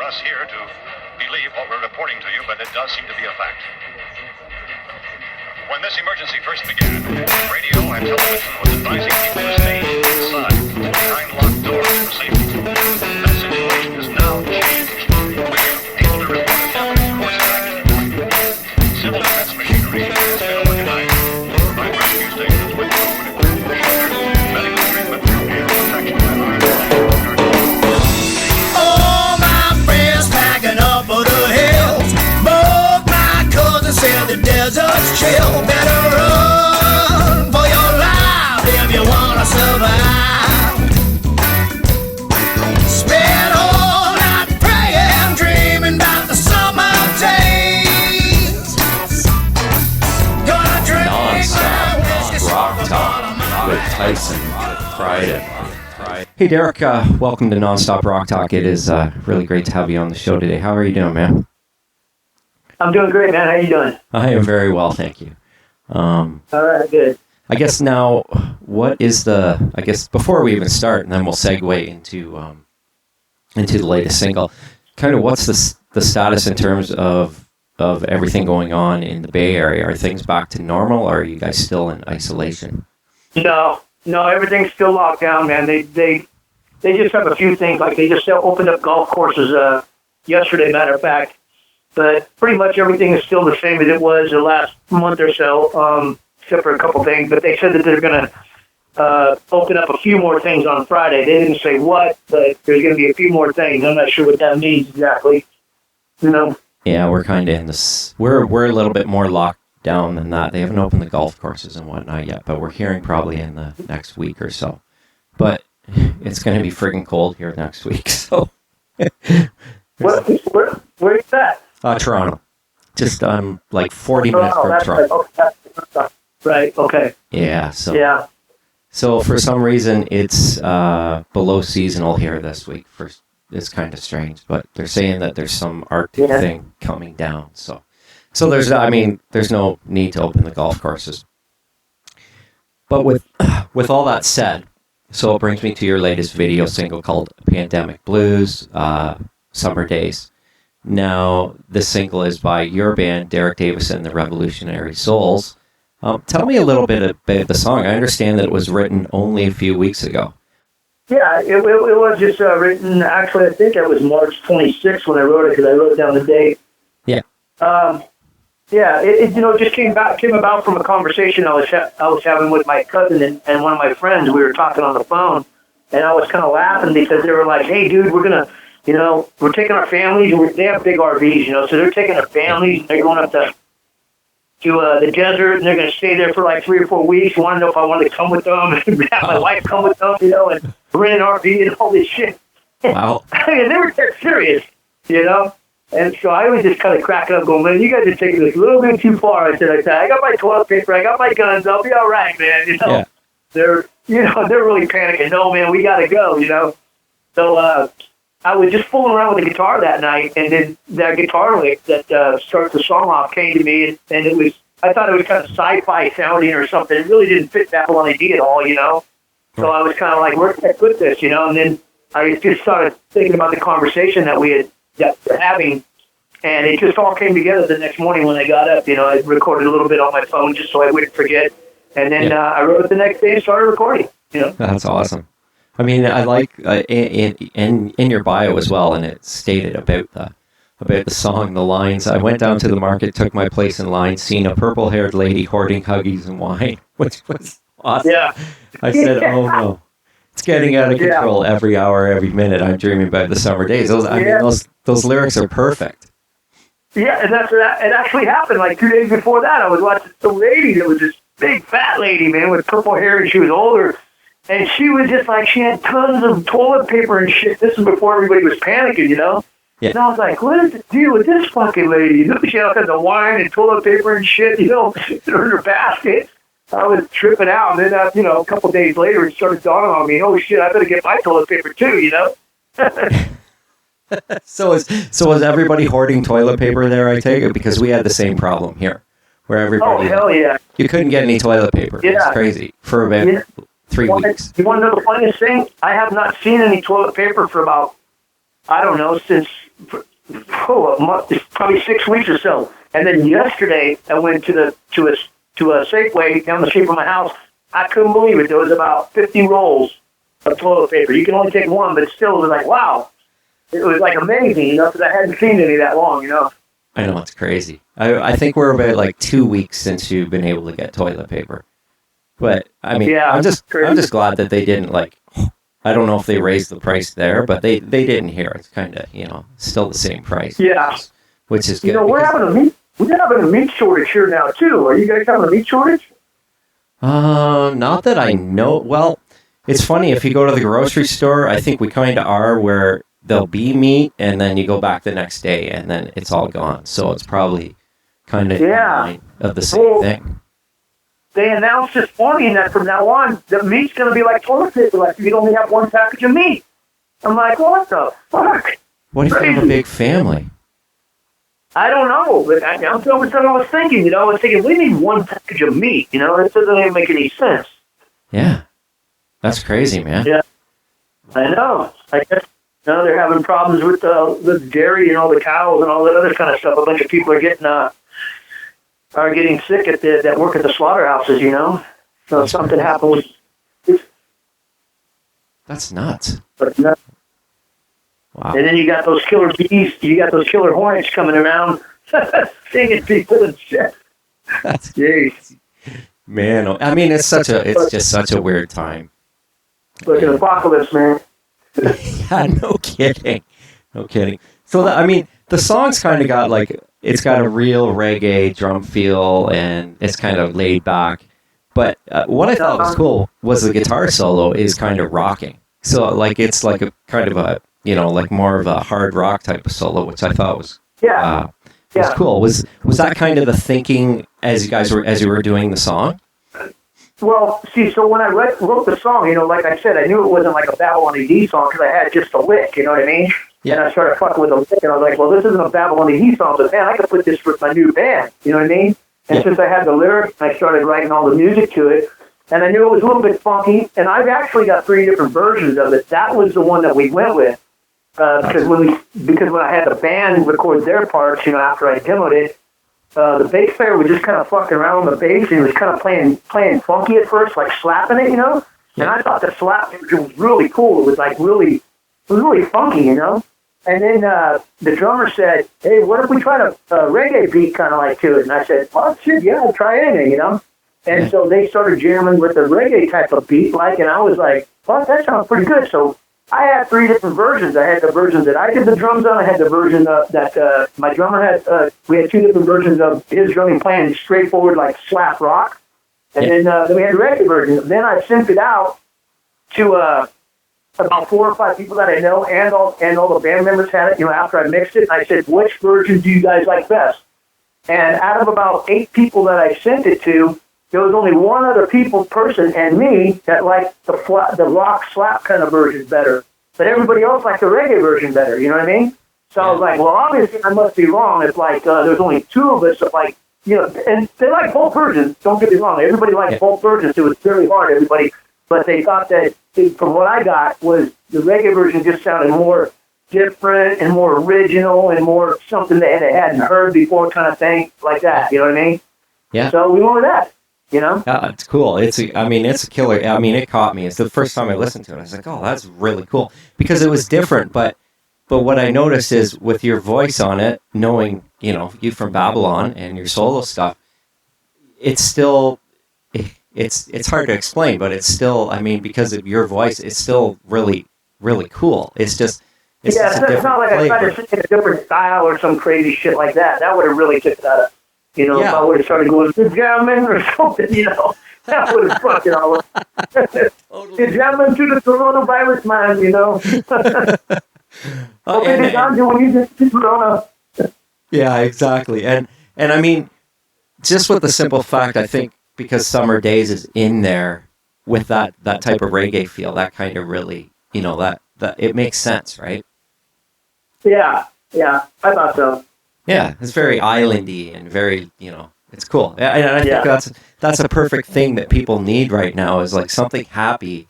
us here to believe what we're reporting to you, but it does seem to be a fact. When this emergency first began, radio and television was advising people to stay inside, behind locked doors for safety. That situation is now changed. We are able to report a definite course of action. Civil defense machinery has been organized to provide rescue stations with food, shelter, medical treatment, and protection by armed guards. All my friends packing up for the hills. Both my cousins said the desert's chill. Better run for your life if you wanna survive. Spend all night praying, dreaming about the summer days. Gonna drink Non-stop rock talk with Tyson, Friday. Hey Derek, welcome to Non-Stop Rock Talk. It is really great to have you on the show today. How are you doing, man? I'm doing great, man. How you doing? I am very well, thank you. All right, good. I guess now, what is before we even start, and then we'll segue into the latest single, kind of what's the status in terms of everything going on in the Bay Area? Are things back to normal, or are you guys still in isolation? No, everything's still locked down, man. They just have a few things, like they just opened up golf courses yesterday, matter of fact. But pretty much everything is still the same as it was the last month or so, except for a couple things. But they said that they're going to open up a few more things on Friday. They didn't say what, but there's going to be a few more things. I'm not sure what that means exactly. You know? Yeah, we're kind of in this. We're a little bit more locked down than that. They haven't opened the golf courses and whatnot yet, but we're hearing probably in the next week or so. But it's going to be friggin' cold here next week, so. Where's that? Toronto. Just like 40 minutes from Toronto. Right, okay. Yeah, so. Yeah. So for some reason, it's below seasonal here this week. It's kind of strange, but they're saying that there's some Arctic thing coming down. So there's no need to open the golf courses. But with all that said, so it brings me to your latest video single called Pandemic Blues, Summer Days. Now, this single is by your band, Derek Davis and the Revolutionary Souls. Tell me a little bit about the song. I understand that it was written only a few weeks ago. Yeah, it was just written, actually, I think it was March 26th when I wrote it, because I wrote down the date. Yeah. Yeah, it just came about from a conversation I was having with my cousin and one of my friends. We were talking on the phone, and I was kind of laughing because they were like, hey, dude, we're going to, we're taking our families, and they have big RVs, so they're taking their families, and they're going up to the desert, and they're going to stay there for like 3 or 4 weeks. Want to know if I wanted to come with them, and have my wife come with them, and rent an RV and all this shit. Wow. And they were dead serious, And so I was just kind of cracking up, going, man, you guys are taking this a little bit too far. I said, I got my toilet paper, I got my guns, I'll be all right, man. Yeah. They're really panicking. No, man, we got to go, So I was just fooling around with the guitar that night, and then that guitar lick that starts the song off came to me, and I thought it was kind of sci-fi sounding or something. It really didn't fit Babylon A.D. at all, So I was kind of like, where can I put this, And then I just started thinking about the conversation that we had having, and it just all came together the next morning when I got up. I recorded a little bit on my phone just so I wouldn't forget, and then I wrote it the next day and started recording. That's awesome. I mean, I like in your bio as well, and it stated about the song, the lines. I went down to the market, took my place in line, seen a purple-haired lady hoarding Huggies and wine, which was awesome. Yeah. I said, oh no. It's getting out of control every hour, every minute. I'm dreaming about the summer days. Those lyrics are perfect. Yeah, and it actually happened like 2 days before that. I was watching some lady that was this big fat lady, man, with purple hair, and she was older. And she was just like, she had tons of toilet paper and shit. This was before everybody was panicking, Yeah. And I was like, what is the deal with this fucking lady? She had all kinds of wine and toilet paper and shit, in her basket. I was tripping out, and then, a couple days later, it started dawning on me, oh, shit, I better get my toilet paper, too, So was everybody hoarding toilet paper there, I take it? Because we had the same problem here, where everybody... Oh, hell yeah. You couldn't get any toilet paper. Yeah. It's crazy. For about 3 weeks. You want to know the funniest thing? I have not seen any toilet paper for about, I don't know, since a month, probably 6 weeks or so. And then yesterday, I went to a Safeway down the street from my house. I couldn't believe it. There was about 50 rolls of toilet paper. You can only take one, but still, it was like, wow. It was like amazing, because I hadn't seen any that long, I know, it's crazy. I think we're about like 2 weeks since you've been able to get toilet paper. But I mean, yeah, I'm just glad that they didn't I don't know if they raised the price there, but they didn't here. It's kind of, still the same price. Yeah. Which is good. We're having a meat shortage here now too. Are you guys having a meat shortage? Not that I know. Well, it's funny, if you go to the grocery store, I think we kind of are, where there'll be meat and then you go back the next day and then it's all gone. So it's probably kind of of the same thing. They announced this morning that from now on, the meat's going to be like toilet paper. Like, you'd only have one package of meat. I'm like, what the fuck? What if you have a big family? I don't know, but I was thinking, we need one package of meat, it doesn't even make any sense. Yeah. That's crazy, man. Yeah. I know. I guess, they're having problems with dairy and all the cows and all that other kind of stuff. A bunch of people are getting sick that work at the slaughterhouses, So something happened with... That's nuts. But no. Wow. And then you got those killer bees, you got those killer hornets coming around, stinging people and shit. That's jeez. Man, I mean, it's just such a weird time. It's like an apocalypse, man. Yeah, no kidding. So, the song's kind of got it's got a real reggae drum feel, and it's kind of laid back. But what I thought was cool was the guitar solo is kind of rocking. So, it's like a kind of a, more of a hard rock type of solo, which I thought was cool. Was that kind of the thinking as you were doing the song? Well, see, so when I wrote the song, like I said, I knew it wasn't like a Babylon A.D. song because I had just a lick, you know what I mean? Yeah. And I started fucking with a lick, and I was like, well, this isn't a Babylon A.D. song, but man, I could put this with my new band, you know what I mean? And since I had the lyrics, I started writing all the music to it, and I knew it was a little bit funky, and I've actually got 3 different versions of it. That was the one that we went with, because when I had the band record their parts, after I demoed it, the bass player was just kind of fucking around on the bass, and he was kind of playing funky at first, like slapping it, And I thought the slap was really cool. It was really funky, And then the drummer said, "Hey, what if we try a reggae beat kind of like to it?" And I said, "Well, shit, yeah, I'll try anything, And so they started jamming with the reggae type of beat, and I was like, "Well, that sounds pretty good." So I had 3 different versions. I had the version that I did the drums on. I had the version that my drummer had. We had 2 different versions of his drumming playing straightforward like slap rock, and then we had the reggae version. Then I sent it out to about 4 or 5 people that I know, and all the band members had it. After I mixed it, I said, "Which version do you guys like best?" And out of about 8 people that I sent it to, there was only one other person and me that liked the rock slap kind of version better. But everybody else liked the reggae version better, you know what I mean? So I was like, well, obviously I must be wrong. It's like there's only 2 of us that and they like both versions. Don't get me wrong. Everybody likes both versions. It was very hard, everybody. But they thought that, from what I got, was the reggae version just sounded more different and more original and more something that they hadn't heard before kind of thing, like that, you know what I mean? Yeah. So we went with that. Yeah, it's cool. It's a killer. It caught me. It's the first time I listened to it. I was like, oh, that's really cool. Because it was different, but what I noticed is with your voice on it, knowing, you from Babylon and your solo stuff, it's still, it's hard to explain, but it's still, because of your voice, it's still really, really cool. It's just, it's not like I tried to sing in a different style or some crazy shit like that. That would have really kicked that up. If I would have started going, "Good jamming" or something, that would have fucking all totally. Good jamming to the coronavirus, man, Yeah, exactly. And just with the simple fact, I think, because Summer Days is in there with that type of reggae feel, that kind of really, that it makes sense, right? Yeah, I thought so. Yeah, it's very islandy and very, it's cool. And I think that's a perfect thing that people need right now, is like something happy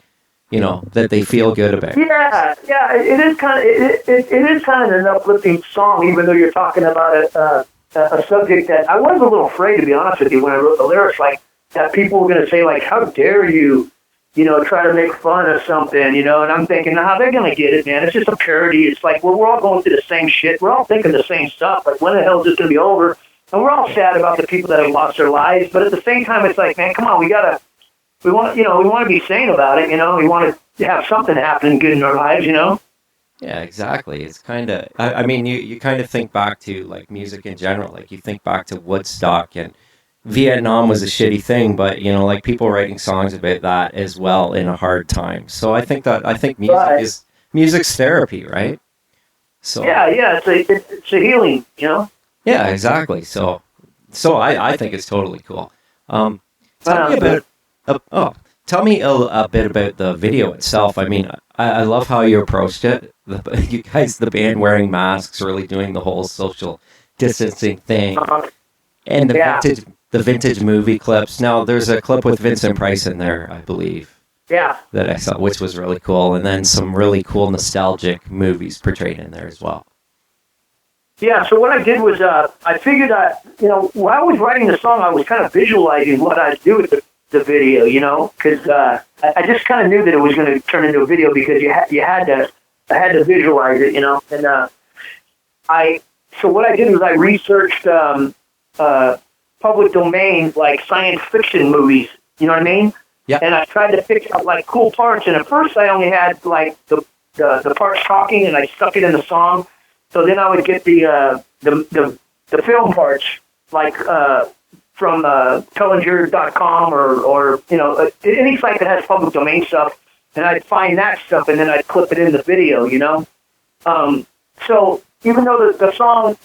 that they feel good about. Yeah, it is kind of it is kind of an uplifting song, even though you're talking about a subject that I was a little afraid, to be honest with you, when I wrote the lyrics, like that people were going to say, like, how dare you, try to make fun of something, and I'm thinking, nah, they're going to get it, man. It's just a parody. It's like, well, we're all going through the same shit. We're all thinking the same stuff. Like, when the hell is this going to be over? And we're all sad about the people that have lost their lives, but at the same time, it's like, man, come on, we want to be sane about it, we want to have something happen good in our lives, Yeah, exactly. It's kind of, I mean, you kind of think back to like music in general. Like you think back to Woodstock, and Vietnam was a shitty thing, but like people writing songs about that as well in a hard time. So I think music music's therapy, right? So yeah, it's a healing, Yeah, exactly. So I think it's totally cool. Tell me a bit about the video itself. I mean, I love how you approached it. You guys, the band wearing masks, really doing the whole social distancing thing, and the vintage movie clips. Now, there's a clip with Vincent Price in there, I believe. Yeah. That I saw, which was really cool, and then some really cool nostalgic movies portrayed in there as well. Yeah, so what I did was I figured while I was writing the song, I was kind of visualizing what I'd do with the video, because I just kind of knew that it was going to turn into a video because I had to visualize it, and so what I did was I researched public domain, like science fiction movies, you know what I mean? Yeah. And I tried to pick out like cool parts, and at first I only had like the parts talking, and I stuck it in the song. So then I would get the film parts, like from Pellinger.com or any site that has public domain stuff, and I'd find that stuff, and then I'd clip it in the video, So even though the song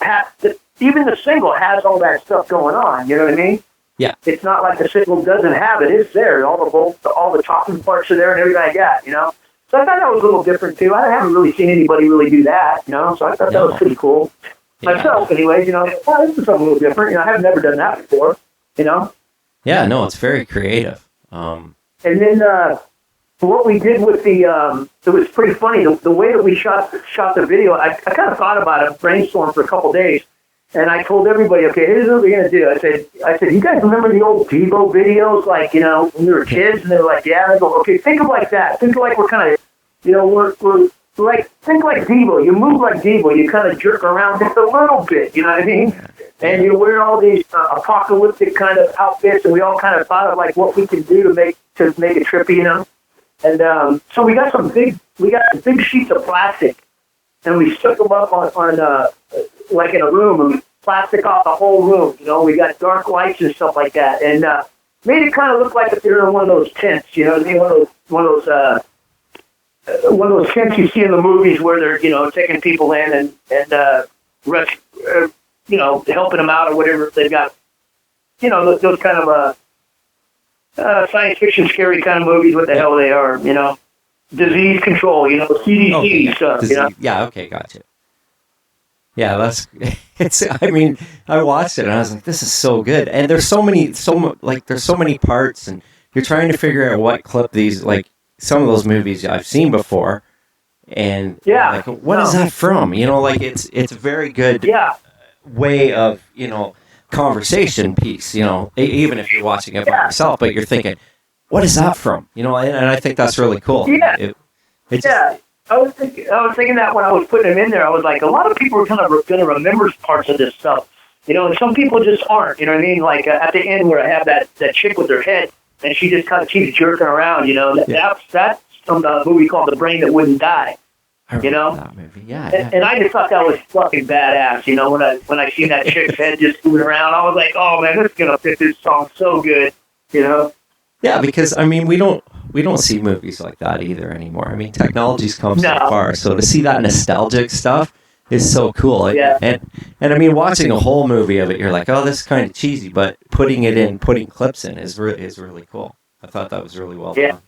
even the single has all that stuff going on, you know what I mean? Yeah. It's not like the single doesn't have it. It's there. All the talking parts are there and everything I got, So I thought that was a little different, too. I haven't really seen anybody really do that, So I thought that was pretty cool. Yeah. Myself, anyways, this is something a little different. I've never done that before, Yeah, no, it's very creative. And then what we did with it was pretty funny. The way that we shot the video, I kind of thought about it, brainstormed for a couple days, and I told everybody, okay, here's what we're going to do. I said, you guys remember the old Devo videos, like, when we were kids? And they were like, yeah. And I go, okay, think of like that. Think of like we're kind of, we're like, think like Devo. You move like Devo. You kind of jerk around just a little bit, you know what I mean? And you wear all these apocalyptic kind of outfits, and we all kind of thought of like what we can do to make it trippy, And so we got big sheets of plastic, and we stuck them up on like in a room, and we plastic off the whole room. We got dark lights and stuff like that, and made it kind of look like if you're in one of those tents. One of those tents you see in the movies where they're taking people in and helping them out or whatever. If they've got those kind of science fiction, scary kind of movies. What the hell they are? Disease control. CDC stuff. Yeah. Okay. Gotcha. Yeah, I mean, I watched it and I was like, this is so good. And there's so many parts, and you're trying to figure out what clip these, like some of those movies I've seen before. And like, what is that from? It's a very good way of, conversation piece, even if you're watching it by yourself, but you're thinking, what is that from? And I think that's really cool. Yeah. I was thinking that when I was putting them in there, I was like, a lot of people are going to remember parts of this stuff, and some people just aren't, you know what I mean? Like at the end where I have that chick with her head, and she just kind of keeps jerking around, that's from the movie called The Brain That Wouldn't Die, That movie. Yeah. And I just thought that was fucking badass, when I seen that chick's head just moving around, I was like, oh man, this is going to fit this song so good, Yeah, because I mean, we don't see movies like that either anymore. I mean, technology's come so far, so to see that nostalgic stuff is so cool. Yeah. And I mean, watching a whole movie of it, you're like, oh, this is kind of cheesy, but putting clips in is really cool. I thought that was really well done.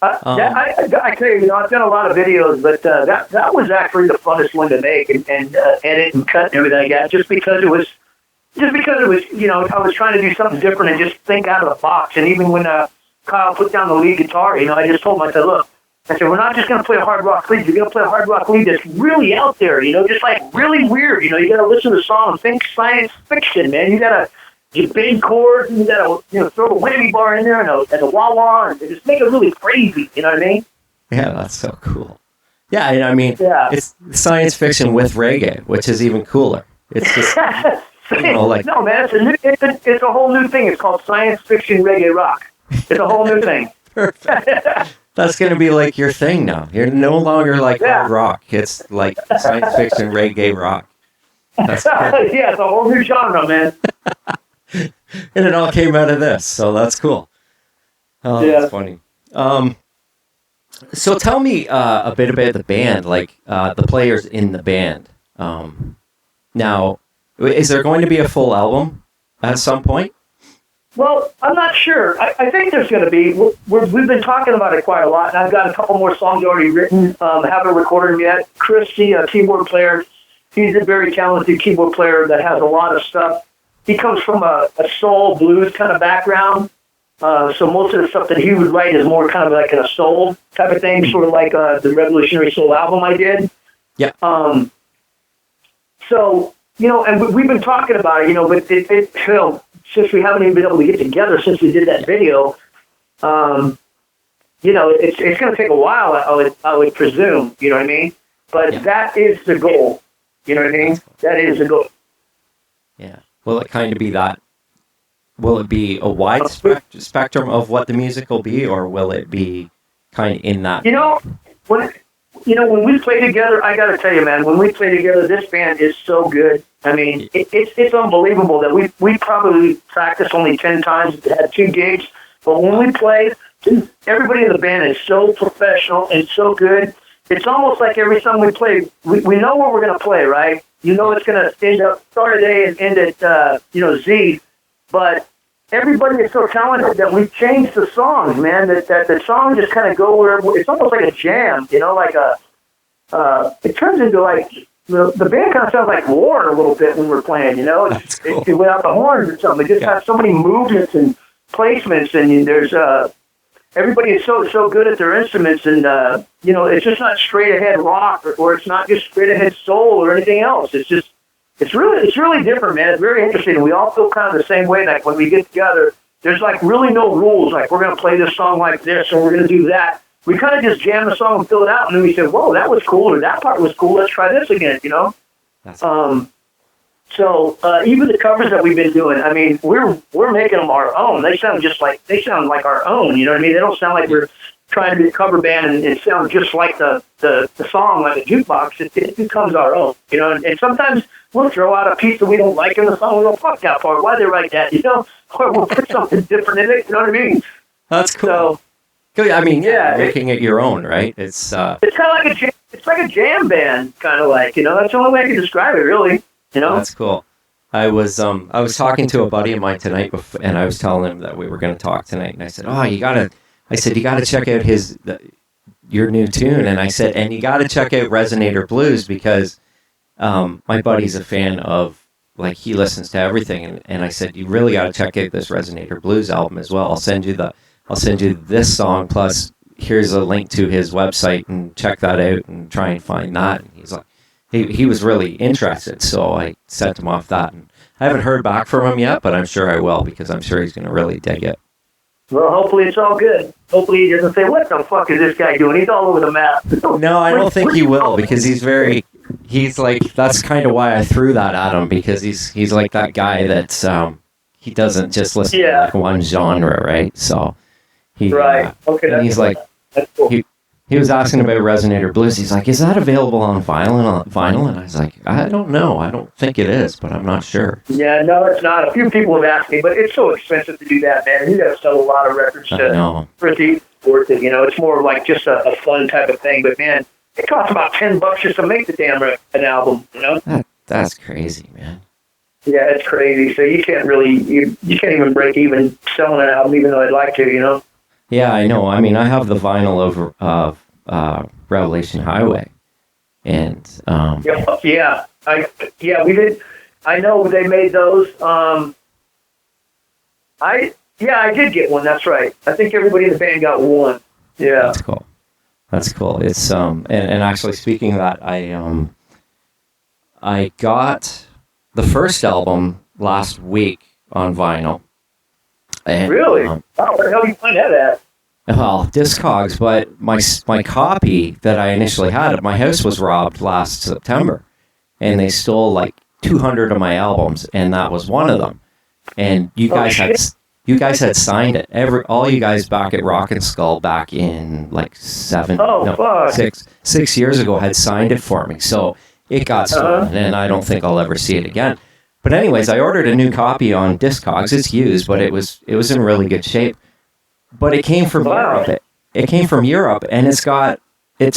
I tell you, I've done a lot of videos, but that was actually the funnest one to make and edit and cut and everything like that, just because it was, I was trying to do something different and just think out of the box. And even when Kyle put down the lead guitar, I just told him, I said, look, we're not just going to play a hard rock lead. You're going to play a hard rock lead that's really out there, just like really weird. You got to listen to the song and think science fiction, man. You got to big chords, and you got to throw a whammy bar in there and a wah-wah and just make it really crazy. You know what I mean? Yeah, that's so cool. Yeah, it's science fiction with reggae, which is even cooler. It's just no, man, it's a whole new thing. It's called science fiction reggae rock. It's a whole new thing. Perfect. That's going to be like your thing now. You're no longer like hard rock. It's like science fiction reggae rock. That's yeah, it's a whole new genre, man. And it all came out of this, so that's cool. Oh, that's funny. So tell me a bit about the band, like the players in the band. Now, is there going to be a full album at some point? Well, I'm not sure. I think there's going to be. We've been talking about it quite a lot, and I've got a couple more songs already written. Haven't recorded them yet. Chris, the keyboard player, he's a very talented keyboard player that has a lot of stuff. He comes from a soul blues kind of background, so most of the stuff that he would write is more kind of like a soul type of thing, sort of like the Revolutionary Soul album I did. Yeah. So, and we've been talking about it, but since we haven't even been able to get together since we did that video, it's going to take a while, I would presume, you know what I mean? But that is the goal, you know what I mean? That is the goal. Yeah. Will it kind of be that? Will it be a wide spectrum of what the music will be, or will it be kind of in that? When we play together, I got to tell you, man, when we play together, this band is so good. I mean, it's unbelievable that we probably practiced only 10 times, had 2 gigs, but when we play, everybody in the band is so professional and so good. It's almost like every time we play, we know what we're going to play, right? It's going to end up, start at A and end at, Z, but everybody is so talented that we change the songs, man, that the songs just kind of go wherever. It's almost like a jam, it turns into like, the band kind of sounds like War a little bit when we're playing, That's cool. It's without the horns or something. They just have so many movements and placements, and there's, everybody is so good at their instruments, and, it's just not straight ahead rock, or it's not just straight ahead soul or anything else. It's really different, man. It's very interesting. We all feel kind of the same way. Like when we get together, there's like really no rules. Like we're going to play this song like this, or we're going to do that. We kind of just jam the song and fill it out, and then we say, "Whoa, that was cool," or "That part was cool. Let's try this again." That's So even the covers that we've been doing, I mean, we're making them our own. They sound like our own. You know what I mean? They don't sound like we're trying to be a cover band and it sounds just like the song, like a jukebox. It becomes our own. And sometimes we'll throw out a piece that we don't like in the song. We'll go, fuck that part. Why'd they write that? Or we'll put something different in it. You know what I mean? That's cool. So, I mean, making it your own, right? It's kind of like a jam. It's like a jam band, kind of like. That's the only way I can describe it, really. That's cool. I was talking to a buddy of mine tonight, and I was telling him that we were going to talk tonight, and I said, you gotta check out your new tune, and I said, and you gotta check out Resonator Blues, because my buddy's a fan of, like, he listens to everything, and I said, you really gotta check out this Resonator Blues album as well. I'll send you this song, plus here's a link to his website, and check that out and try and find that. And he's like, he was really interested, so I sent him off that, and I haven't heard back from him yet, but I'm sure I will, because I'm sure he's going to really dig it. Well, hopefully it's all good. Hopefully he doesn't say, what the fuck is this guy doing? He's all over the map. No, I don't think he will, because he's like, that's kind of why I threw that at him, because he's like that guy that's, he doesn't just listen to like one genre, right? So right. Okay. And he's like, that's cool. He was asking about Resonator Blues. He's like, is that available on vinyl? And I was like, I don't know. I don't think it is, but I'm not sure. Yeah, no, it's not. A few people have asked me, but it's so expensive to do that, man. You got to sell a lot of records for it to be worth it. It's more like just a fun type of thing. But, man, it costs about $10 just to make the damn an album, That's crazy, man. Yeah, it's crazy. So you can't really, you can't even break even selling an album, even though I'd like to, Yeah, I know. I mean, I have the vinyl of Revelation Highway, and we did. I know they made those. Yeah, I did get one. That's right. I think everybody in the band got one. Yeah. That's cool. That's cool. It's and actually speaking of that, I got the first album last week on vinyl. And, Really? Where the hell did you find that at? Well, Discogs, but my copy that I initially had at my house was robbed last September, and they stole like 200 of my albums, and that was one of them. And you guys had signed it. All you guys back at Rock and Skull back in like 6 years ago had signed it for me. So it got stolen, and I don't think I'll ever see it again. But anyways, I ordered a new copy on Discogs. It's used, but it was in really good shape. But it came from Europe. It came from Europe, and it's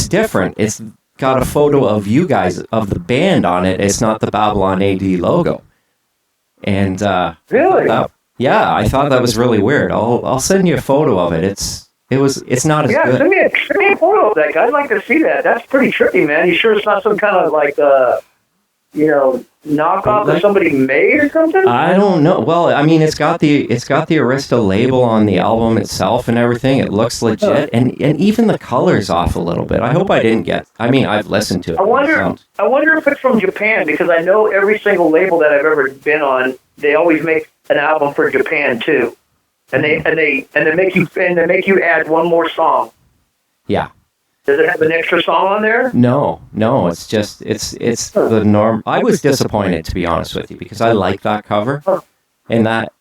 different. It's got a photo of you guys, of the band on it. It's not the Babylon A.D. logo. And really? Yeah, I thought that was really weird. I'll send you a photo of it. It's not as good. Yeah, send me a photo of that guy. I'd like to see that. That's pretty trippy, man. You sure it's not some kind of like knockoff that somebody made or something? I don't know. Well, I mean, it's got the Arista label on the album itself and everything. It looks legit, and even the color's off a little bit. I hope I didn't get. I mean, I've listened to it. I wonder if it's from Japan, because I know every single label that I've ever been on, they always make an album for Japan too, and they make you add one more song. Yeah. Does it have an extra song on there? No. It's just it's the norm. I was disappointed, to be honest with you, because I like that cover, and that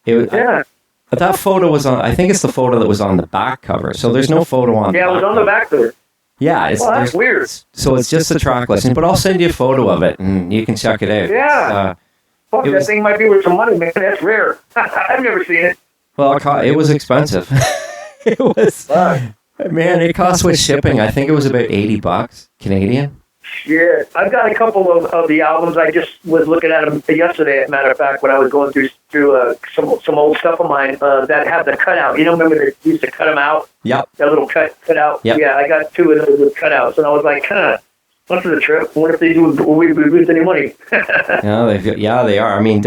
photo was on. I think it's the photo that was on the back cover. So there's no photo on. Yeah, it was on the back cover. Yeah, that's weird. So it's just the track listing, but I'll send you a photo of it, and you can check it out. Yeah. That thing might be worth some money, man. That's rare. I've never seen it. Well, it was expensive. It was. Man, it cost with shipping. I think it was about $80 Canadian. Yeah, I've got a couple of the albums. I just was looking at them yesterday, as a matter of fact, when I was going through some old stuff of mine that had the cutout. You know, remember they used to cut them out? Yep. That little cut out? Yep. Yeah, I got 2 of those with cutouts, and I was like, what's the trip? What if they do we lose any money? Yeah, they are. I mean,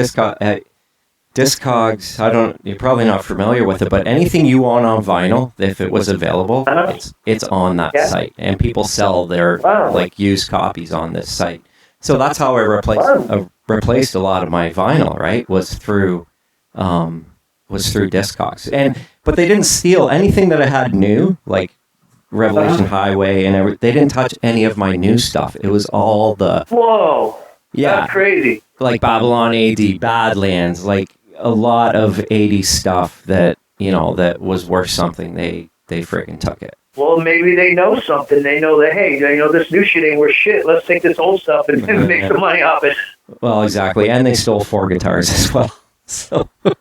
Discogs, you're probably not familiar with it, but anything you want on vinyl, if it was available, it's on that site, and people sell their like used copies on this site. So that's how I replaced a lot of my vinyl. Right, was through Discogs, but they didn't steal anything that I had new, like Revelation Highway and everything. They didn't touch any of my new stuff. It was all the that's crazy, like Babylon A.D, Badlands, like a lot of 80s stuff that that was worth something. They friggin' took it. Well, maybe they know something. They know that, hey, this new shit ain't worth shit. Let's take this old stuff and make some money off it. Well, exactly. And they stole 4 guitars as well. So the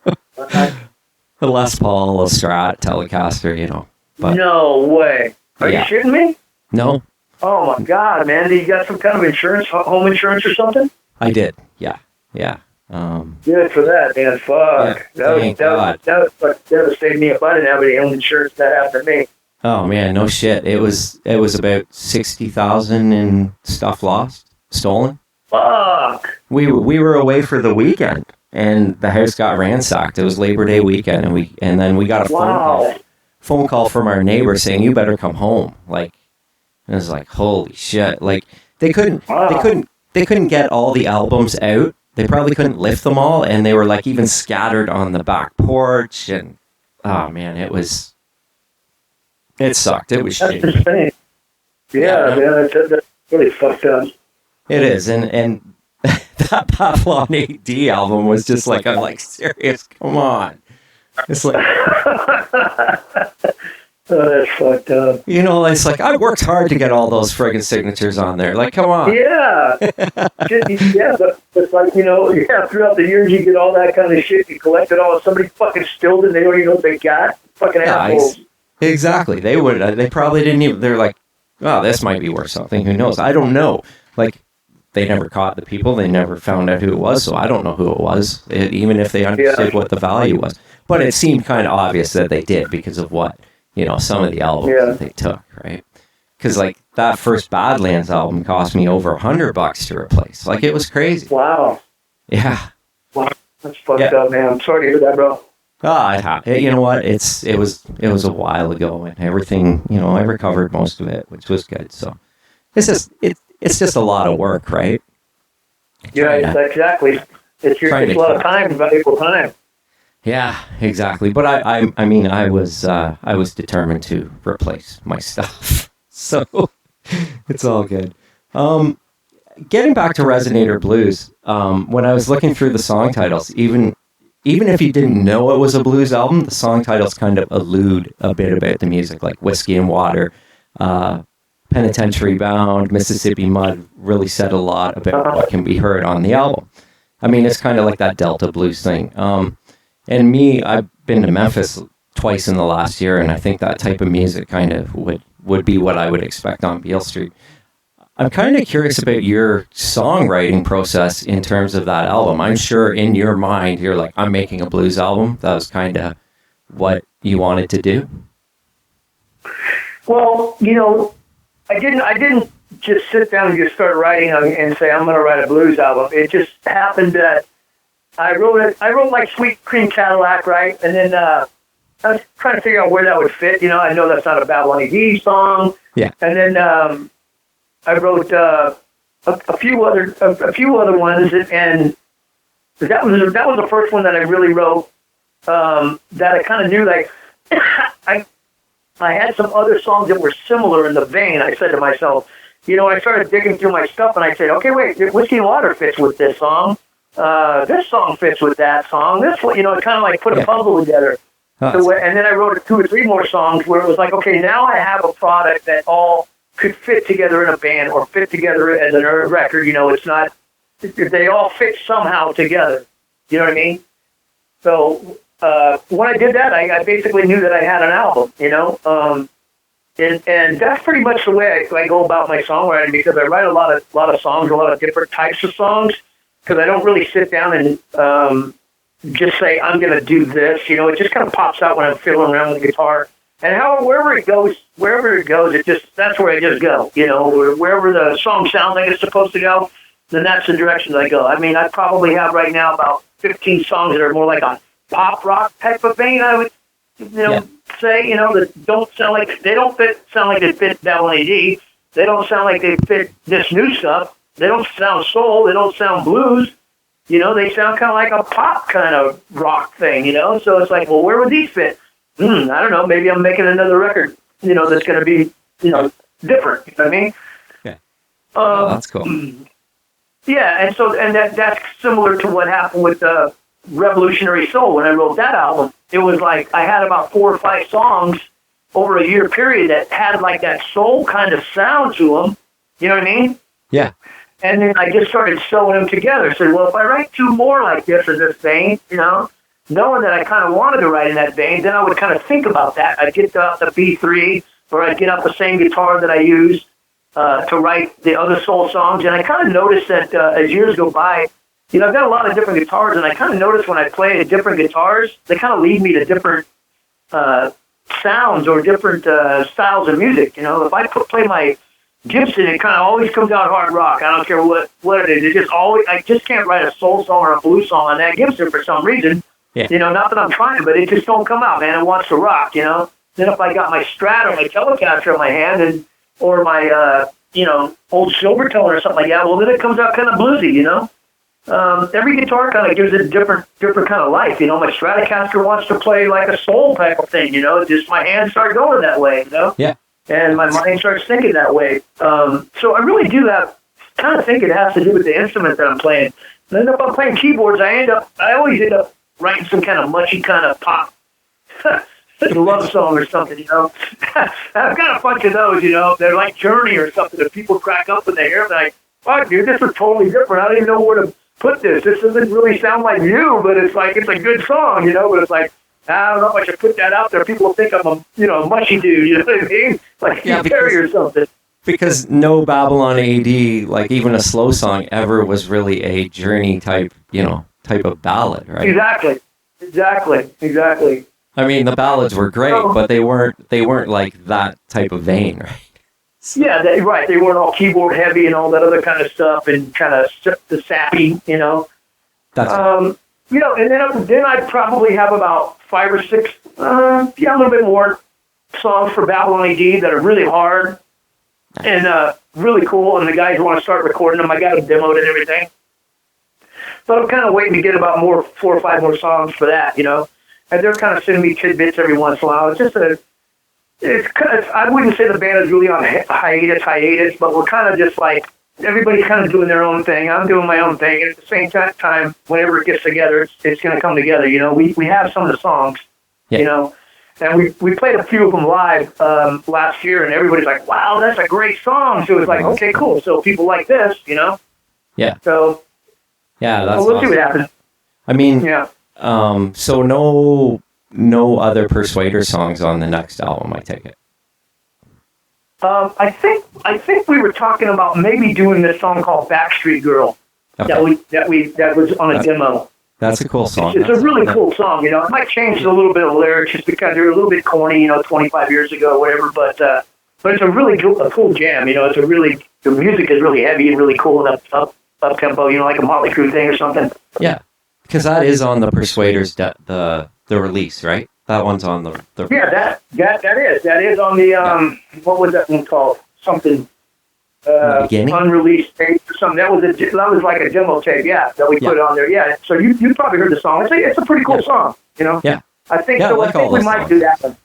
Les Paul, a Strat, Telecaster, But, no way. Are you shitting me? No. Oh my God, man! You got some kind of insurance, home insurance or something? I did. Yeah. Good for that, man. Fuck. Yeah, that would devastate me if I didn't have any home insurance that happened to me. Oh man, no shit. It was about 60,000 in stuff lost, stolen. Fuck. We were away for the weekend, and the house got ransacked. It was Labor Day weekend, and then we got a phone call from our neighbor saying, "You better come home." Like, it was like, holy shit! Like they couldn't get all the albums out. They probably couldn't lift them all, and they were like even scattered on the back porch. And oh man, it sucked. It was shitty. That's insane. Yeah, man, that's really fucked up. It is, and that Babylon A.D. album was just like, I'm like, serious, come on. It's like, oh, that's fucked up. It's like, I worked hard to get all those friggin' signatures on there. Like, come on. Yeah. Yeah, but it's like, throughout the years you get all that kind of shit. You collect it all. Somebody fucking stole it and they don't even know what they got. Fucking assholes. Exactly. They would. They probably didn't even. They're like, oh, this might be worth something. Who knows? I don't know. Like, they never caught the people. They never found out who it was. So I don't know who it was, even if they understood what the value was. But it seemed kind of obvious that they did because of what, some of the albums that they took, right? Because, like, that first Badlands album cost me over $100 to replace. Like, it was crazy. Wow. Yeah. Wow. That's fucked up, man. I'm sorry to hear that, bro. You know what? It was a while ago, and everything. I recovered most of it, which was good. So it's just a lot of work, right? Yeah, exactly. It's a lot of time, valuable time. Yeah, exactly. But I mean, I was determined to replace my stuff, so it's all good. Getting back to Resonator Blues, when I was looking through the song titles, even if you didn't know it was a blues album, the song titles kind of allude a bit about the music, like Whiskey and Water, Penitentiary Bound, Mississippi Mud really said a lot about what can be heard on the album. I mean, it's kind of like that Delta blues thing. And me, I've been to Memphis twice in the last year, and I think that type of music kind of would be what I would expect on Beale Street. I'm kind of curious about your songwriting process in terms of that album. I'm sure in your mind, you're like, I'm making a blues album. That was kind of what you wanted to do. Well, I didn't just sit down and just start writing and say, I'm going to write a blues album. It just happened that I wrote like Sweet Cream Cadillac, right? And then I was trying to figure out where that would fit. I know that's not a Babylon A.D. song. Yeah. And then I wrote a few other ones, and that was the first one that I really wrote. That I kind of knew, like I had some other songs that were similar in the vein. I said to myself, I started digging through my stuff, and I said, okay, wait, Whiskey and Water fits with this song. This song fits with that song. This one, it kind of like put a puzzle together. So, and then I wrote 2 or 3 more songs where it was like, okay, now I have a product that all could fit together in a band or fit together as a record. It's not, they all fit somehow together. You know what I mean? So when I did that, I basically knew that I had an album, and that's pretty much the way I go about my songwriting, because I write a lot of songs, a lot of different types of songs, because I don't really sit down and just say, I'm going to do this. It just kind of pops out when I'm fiddling around with the guitar. And wherever it goes, that's where I just go. Wherever the song sounds like it's supposed to go, then that's the direction that I go. I mean, I probably have right now about 15 songs that are more like a pop rock type of vein, I would, say, that don't sound like, they don't sound like they fit Babylon A.D. They don't sound like they fit this new stuff. They don't sound soul. They don't sound blues. They sound kind of like a pop kind of rock thing, So it's like, well, where would these fit? I don't know. Maybe I'm making another record, that's going to be, different. You know what I mean? Yeah. That's cool. Yeah, and that's similar to what happened with Revolutionary Soul. When I wrote that album, it was like I had about 4 or 5 songs over a year period that had like that soul kind of sound to them. You know what I mean? Yeah. And then I just started sewing them together. So, well, if I write 2 more like this in this vein, knowing that I kind of wanted to write in that vein, then I would kind of think about that. I'd get out the B3, or I'd get out the same guitar that I used to write the other soul songs. And I kind of noticed that as years go by, I've got a lot of different guitars, and I kind of noticed when I play different guitars, they kind of lead me to different sounds or different styles of music. If I play my Gibson, it kind of always comes out hard rock. I don't care what it is. It just always, I just can't write a soul song or a blues song on that Gibson for some reason. Yeah. Not that I'm trying, but it just don't come out, man. It wants to rock, Then if I got my Strat or my Telecaster in my hand, or my, old Silvertone or something like that, well, then it comes out kind of bluesy, Every guitar kind of gives it a different kind of life, My Stratocaster wants to play like a soul type of thing, Just my hands start going that way, Yeah. And my mind starts thinking that way. So I really do that. Kind of think it has to do with the instrument that I'm playing. And then if I'm playing keyboards, I always end up writing some kind of mushy kind of pop love song or something, I've got a bunch of those, They're like Journey or something that people crack up when they hear them. Like, fuck, dude, this is totally different. I don't even know where to put this. This doesn't really sound like you, but it's like, it's a good song, But it's like, I don't know if I should put that out there. People think I'm a mushy dude, you know what I mean? Like Perry or something. Because no Babylon A.D., like even a slow song, ever was really a Journey type of ballad, right? Exactly. I mean, the ballads were great, but they weren't like that type of vein, right? Yeah, right. They weren't all keyboard heavy and all that other kind of stuff, and kind of the sappy, That's and then I'd probably have about 5 or 6, a little bit more songs for Babylon A.D. that are really hard and really cool, and the guys want to start recording them. I got them demoed and everything. So I'm kind of waiting to get about 4 or 5 more songs for that, and they're kind of sending me tidbits every once in a while. It's just I wouldn't say the band is really on hiatus, but we're kind of just like, everybody's kind of doing their own thing. I'm doing my own thing. And at the same time, whenever it gets together, it's going to come together. We have some of the songs, and we played a few of them live last year, and everybody's like, wow, that's a great song. So it was like, okay, cool. So people like this, Yeah. So yeah, that's we'll awesome. see what happens. I mean, Yeah. So no other Persuader songs on the next album, I take it. I think we were talking about maybe doing this song called Backstreet Girl. Okay. That was on a demo. That's a cool song. It's a really cool song, It might change a little bit of lyrics just because they're a little bit corny, 25 years ago, whatever. But it's a really cool jam. The music is really heavy and really cool and up tempo. Like a Motley Crue thing or something. Yeah, because that is on the Persuaders the release, right? That one's on the Yeah, that is on the what was that one called? Something beginning? Unreleased tape or something. That was like a demo tape, that we put on there. Yeah, so you probably heard the song. It's a pretty cool song, Yeah. I think Yeah, so. I like I think all we those might songs. do that one.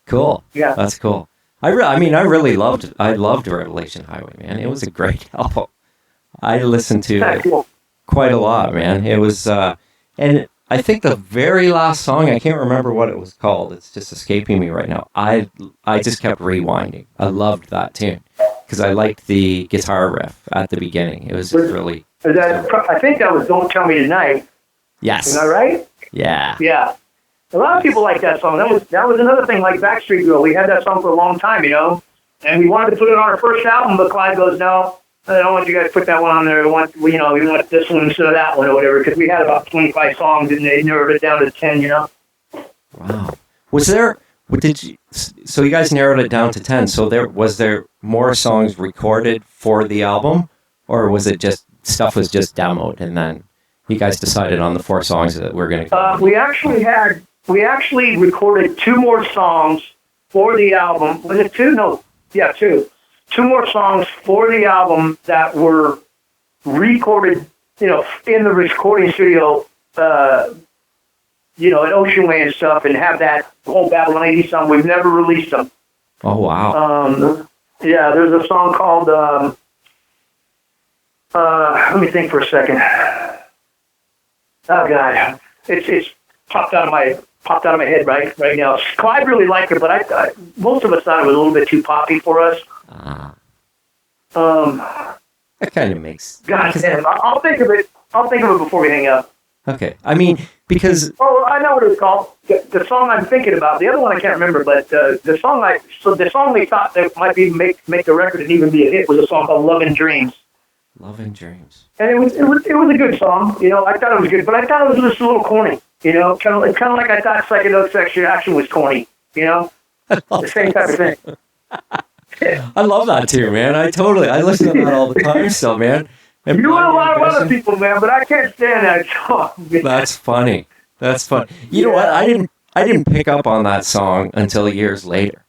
Cool. Yeah. That's cool. I loved Revelation Highway, man. It was a great album. I listened to That's it cool. quite a lot, man. It was, and I think the very last song, I can't remember what it was called. It's just escaping me right now. I just kept rewinding. I loved that tune because I liked the guitar riff at the beginning. It was just really. I think that was "Don't Tell Me Tonight." Yes. Isn't that right? Yeah. Yeah. A lot of people like that song. That was another thing, like Backstreet Girl. We had that song for a long time, and we wanted to put it on our first album, but Clyde goes, "No, I don't want you guys to put that one on there. We want this one instead of that one or whatever," because we had about 25 songs and they narrowed it down to 10, Wow. So you guys narrowed it down to 10. So was there more songs recorded for the album, or was it just stuff was just demoed and then you guys decided on the 4 songs that we're going to go? We actually recorded 2 more songs for the album. Was it 2? No. Yeah, 2. 2 more songs for the album that were recorded, in the recording studio, at Ocean Way and stuff, and have that whole Babylon A.D. song. We've never released them. Oh, wow. There's a song called, let me think for a second. Oh, God. It's popped out of my head right now. Clyde really liked it, but most of us thought it was a little bit too poppy for us. That kind of makes. God damn, I'll think of it. I'll think of it before we hang up. Okay, I mean because. Oh, I know what it was called. The song I'm thinking about. The other one I can't remember, but the song we thought that might be make the record and even be a hit was a song called "Love and Dreams." Love and Dreams. And it was a good song. I thought it was good, but I thought it was just a little corny. Kind of like I thought Psychedelic Sexual Action was corny. The same type of thing. I love that too, man. I listen to that all the time still, man. You and a lot of other people, man, but I can't stand that song. That's funny. You know what? I didn't pick up on that song until years later,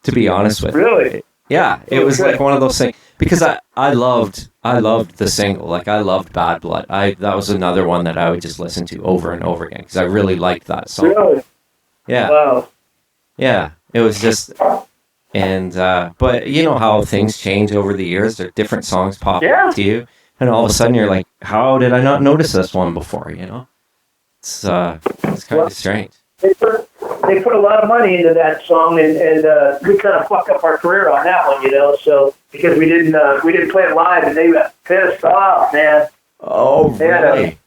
to be honest with you. Really? Yeah, it was like one of those things because I loved the single. Like I loved Bad Blood. That was another one that I would just listen to over and over again because I really liked that song. Really? Yeah. Wow. Yeah. It was just. And, but you know how things change over the years. There are different songs pop up to you. And all of a sudden you're like, how did I not notice this one before, It's kind of strange. They put a lot of money into that song, and we kind of fucked up our career on that one, So because we didn't play it live, and they got pissed off, man. Oh, really?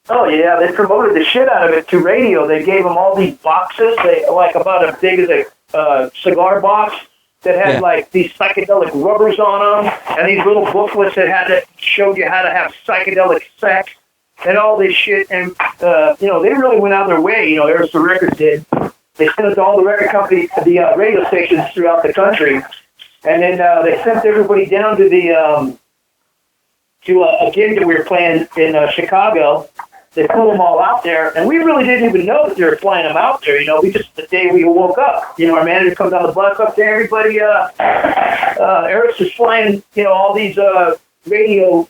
Oh yeah, they promoted the shit out of it to radio. They gave them all these boxes, like about as big as a cigar box, that had like these psychedelic rubbers on them, and these little booklets that showed you how to have psychedelic sex and all this shit. And they really went out of their way. Arista Records did. They sent it to all the record companies, the radio stations throughout the country, and then they sent everybody down to the to a gig that we were playing in Chicago. they flew them all out there, and we really didn't even know that they were flying them out there. We just, the day we woke up, our manager comes on the bus up there, everybody, Eric's just flying, all these radio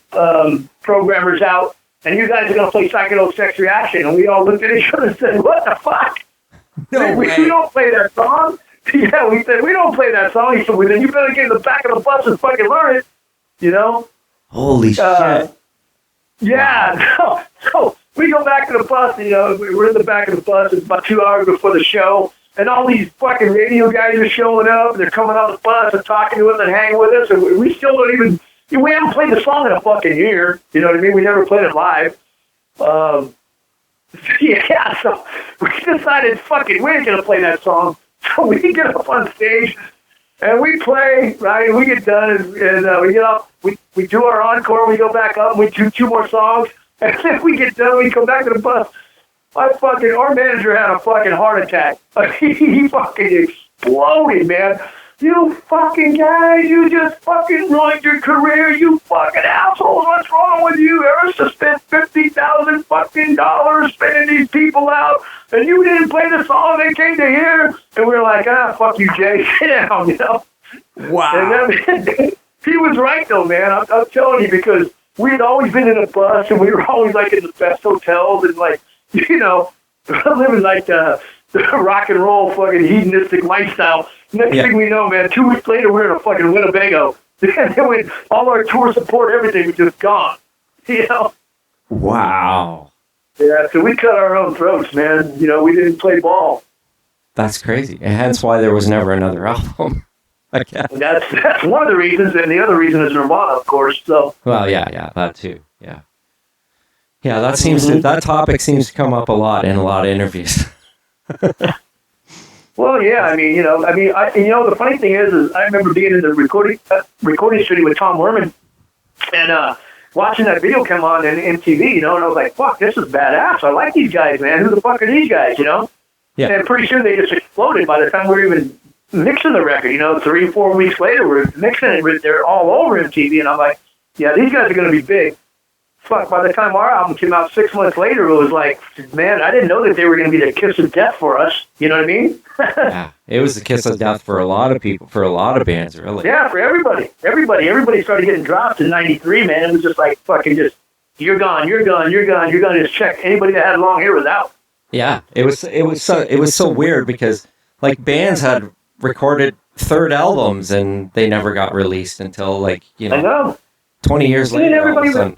programmers out, and you guys are going to play Psychedelic Sex Reaction. And we all looked at each other and said, what the fuck? No we way. don't play that song. Yeah, we said, we don't play that song. He said, well, then you better get in the back of the bus and fucking learn it, Holy shit. Yeah. So we go back to the bus, we're in the back of the bus. It's about 2 hours before the show. And all these fucking radio guys are showing up. And they're coming on the bus and talking to us and hanging with us. And we still don't even, we haven't played the song in a fucking year. You know what I mean? We never played it live. Yeah, so we decided, fucking, we ain't going to play that song. So we get up on stage and we play, right? We get done and we get up, we do our encore, we go back up, and we do 2 more songs. And then we get done, we come back to the bus. Our manager had a fucking heart attack. He fucking exploded, man. You fucking guys, you just fucking ruined your career, you fucking assholes. What's wrong with you? Arista spent $50,000 fucking dollars spending these people out, and you didn't play the song they came to hear. And we were like, fuck you, Jay, sit down, Wow. And then, he was right, though, man. I'm telling you, because we had always been in a bus, and we were always, like, in the best hotels, and, like, living, like, the rock and roll fucking hedonistic lifestyle. Next thing we know, man, 2 weeks later, we're in a fucking Winnebago. And then all our tour support, everything was just gone. Wow. Yeah, so we cut our own throats, man. We didn't play ball. That's crazy. And hence why there was never another album. I guess. That's one of the reasons, and the other reason is Nirvana, of course. So. Well, yeah, that too. Yeah. Yeah, that topic seems to come up a lot in a lot of interviews. Well, yeah, the funny thing is I remember being in the recording studio with Tom Werman and watching that video come on in MTV, and I was like, fuck, this is badass. I like these guys, man. Who the fuck are these guys, Yeah. And pretty soon they just exploded by the time we were even mixing the record, 3 or 4 weeks later, we're mixing it. They're all over MTV, and I'm like, yeah, these guys are going to be big. Fuck, by the time our album came out 6 months later, it was like, man, I didn't know that they were going to be the kiss of death for us. You know what I mean? Yeah, it was the kiss of death for a lot of people, for a lot of bands, really. Yeah, for everybody. Everybody started getting dropped in '93, man. It was just like fucking just, you're gone. Just check. Anybody that had long hair was out. Yeah, it was so weird because like bands had recorded third albums and they never got released until I know. 20 years later. Everybody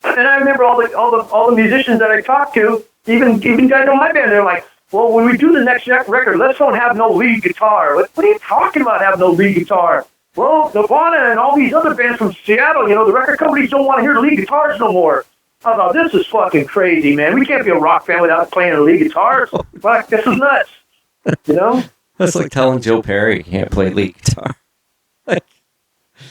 and I remember all the musicians that I talked to, even guys on my band, they're like, well, when we do the next record, let's don't have no lead guitar. What are you talking about, have no lead guitar? Well, Nirvana and all these other bands from Seattle, the record companies don't want to hear lead guitars no more. I thought, this is fucking crazy, man. We can't be a rock band without playing a lead guitar. Fuck, this is nuts. That's like telling Joe Perry he can't play lead guitar.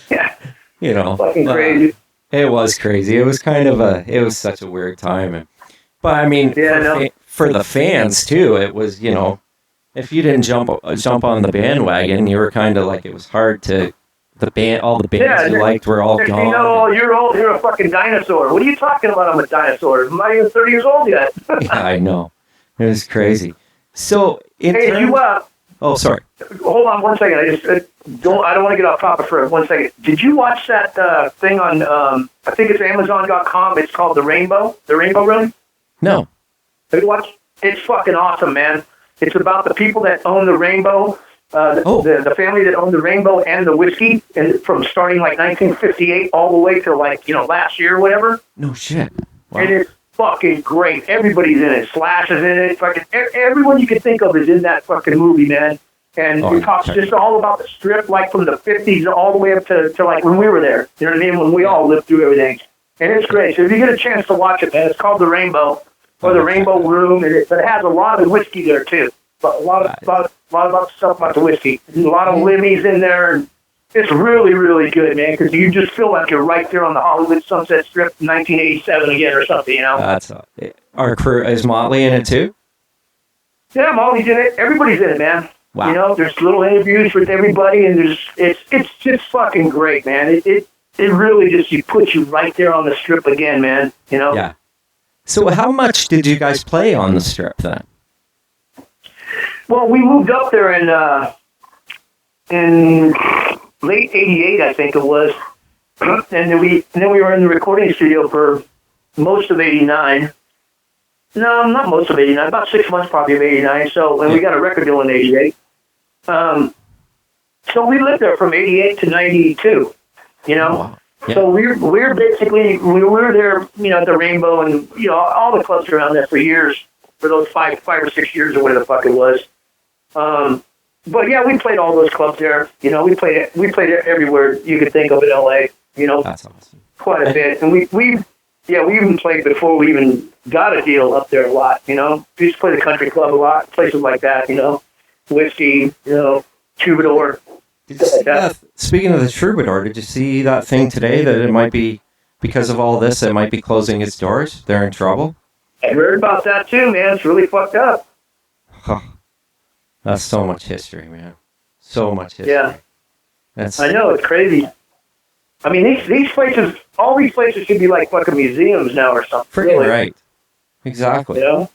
Yeah. Fucking crazy. It was crazy. It was kind of it was such a weird time. But I mean, for the fans too, it was, if you didn't jump on the bandwagon, you were kind of like, it was hard to, all the bands you liked were all gone. You're old, you're a fucking dinosaur. What are you talking about? I'm a dinosaur. I'm not even 30 years old yet. Yeah, I know. It was crazy. So, oh, sorry. Hold on 1 second. I don't want to get off topic for 1 second. Did you watch that thing on, I think it's Amazon.com. It's called The Rainbow Room? No. Have you watched? It's fucking awesome, man. It's about the people that own the Rainbow, the family that owned the Rainbow and the whiskey, and from starting like 1958 all the way to like, last year or whatever. No shit. Wow. And it's fucking great. Everybody's in it. Slash is in it. Fucking everyone you can think of is in that fucking movie, man. And it talks just all about the strip, like from the 50s all the way up to like when we were there. You know what I mean? When we all lived through everything. And it's great. So if you get a chance to watch it, man, it's called The Rainbow. Or the Rainbow Room, but it has a lot of whiskey there too. But a lot of stuff about the whiskey. There's a lot of limmies in there, and it's really, really good, man. Because you just feel like you're right there on the Hollywood Sunset Strip, 1987 again, or something. That's our crew. Is Motley in it too? Yeah, Molly's in it. Everybody's in it, man. Wow. There's little interviews with everybody, and it's just fucking great, man. It really just puts you right there on the strip again, man. Yeah. So how much did you guys play on the Strip then? Well, we moved up there in late '88, I think it was, and then we were in the recording studio for most of '89. No, not most of '89. About 6 months probably of '89. So, and we got a record deal in '88. So we lived there from '88 to '92. You know. Oh, wow. Yeah. So we're basically we were there, you know, at the Rainbow and you know all the clubs around there for years, for those five or 6 years or whatever the fuck it was. But yeah, we played all those clubs there. You know, we played it everywhere you could think of in LA. You know, That's awesome. quite a bit, and we even played before we even got a deal up there a lot. You know, we used to play the country club a lot, places like that. You know, Whiskey, you know, Troubadour. Did you see that? Speaking of the Troubadour, did you see that thing today that it might be, because of all this, it might be closing its doors? They're in trouble? I heard about that too, man. It's really fucked up. Huh. That's so much history, man. So much history. Yeah. That's, I know, it's crazy. I mean, these places, all these places should be like fucking museums now or something. freaking really. right. Exactly. You know?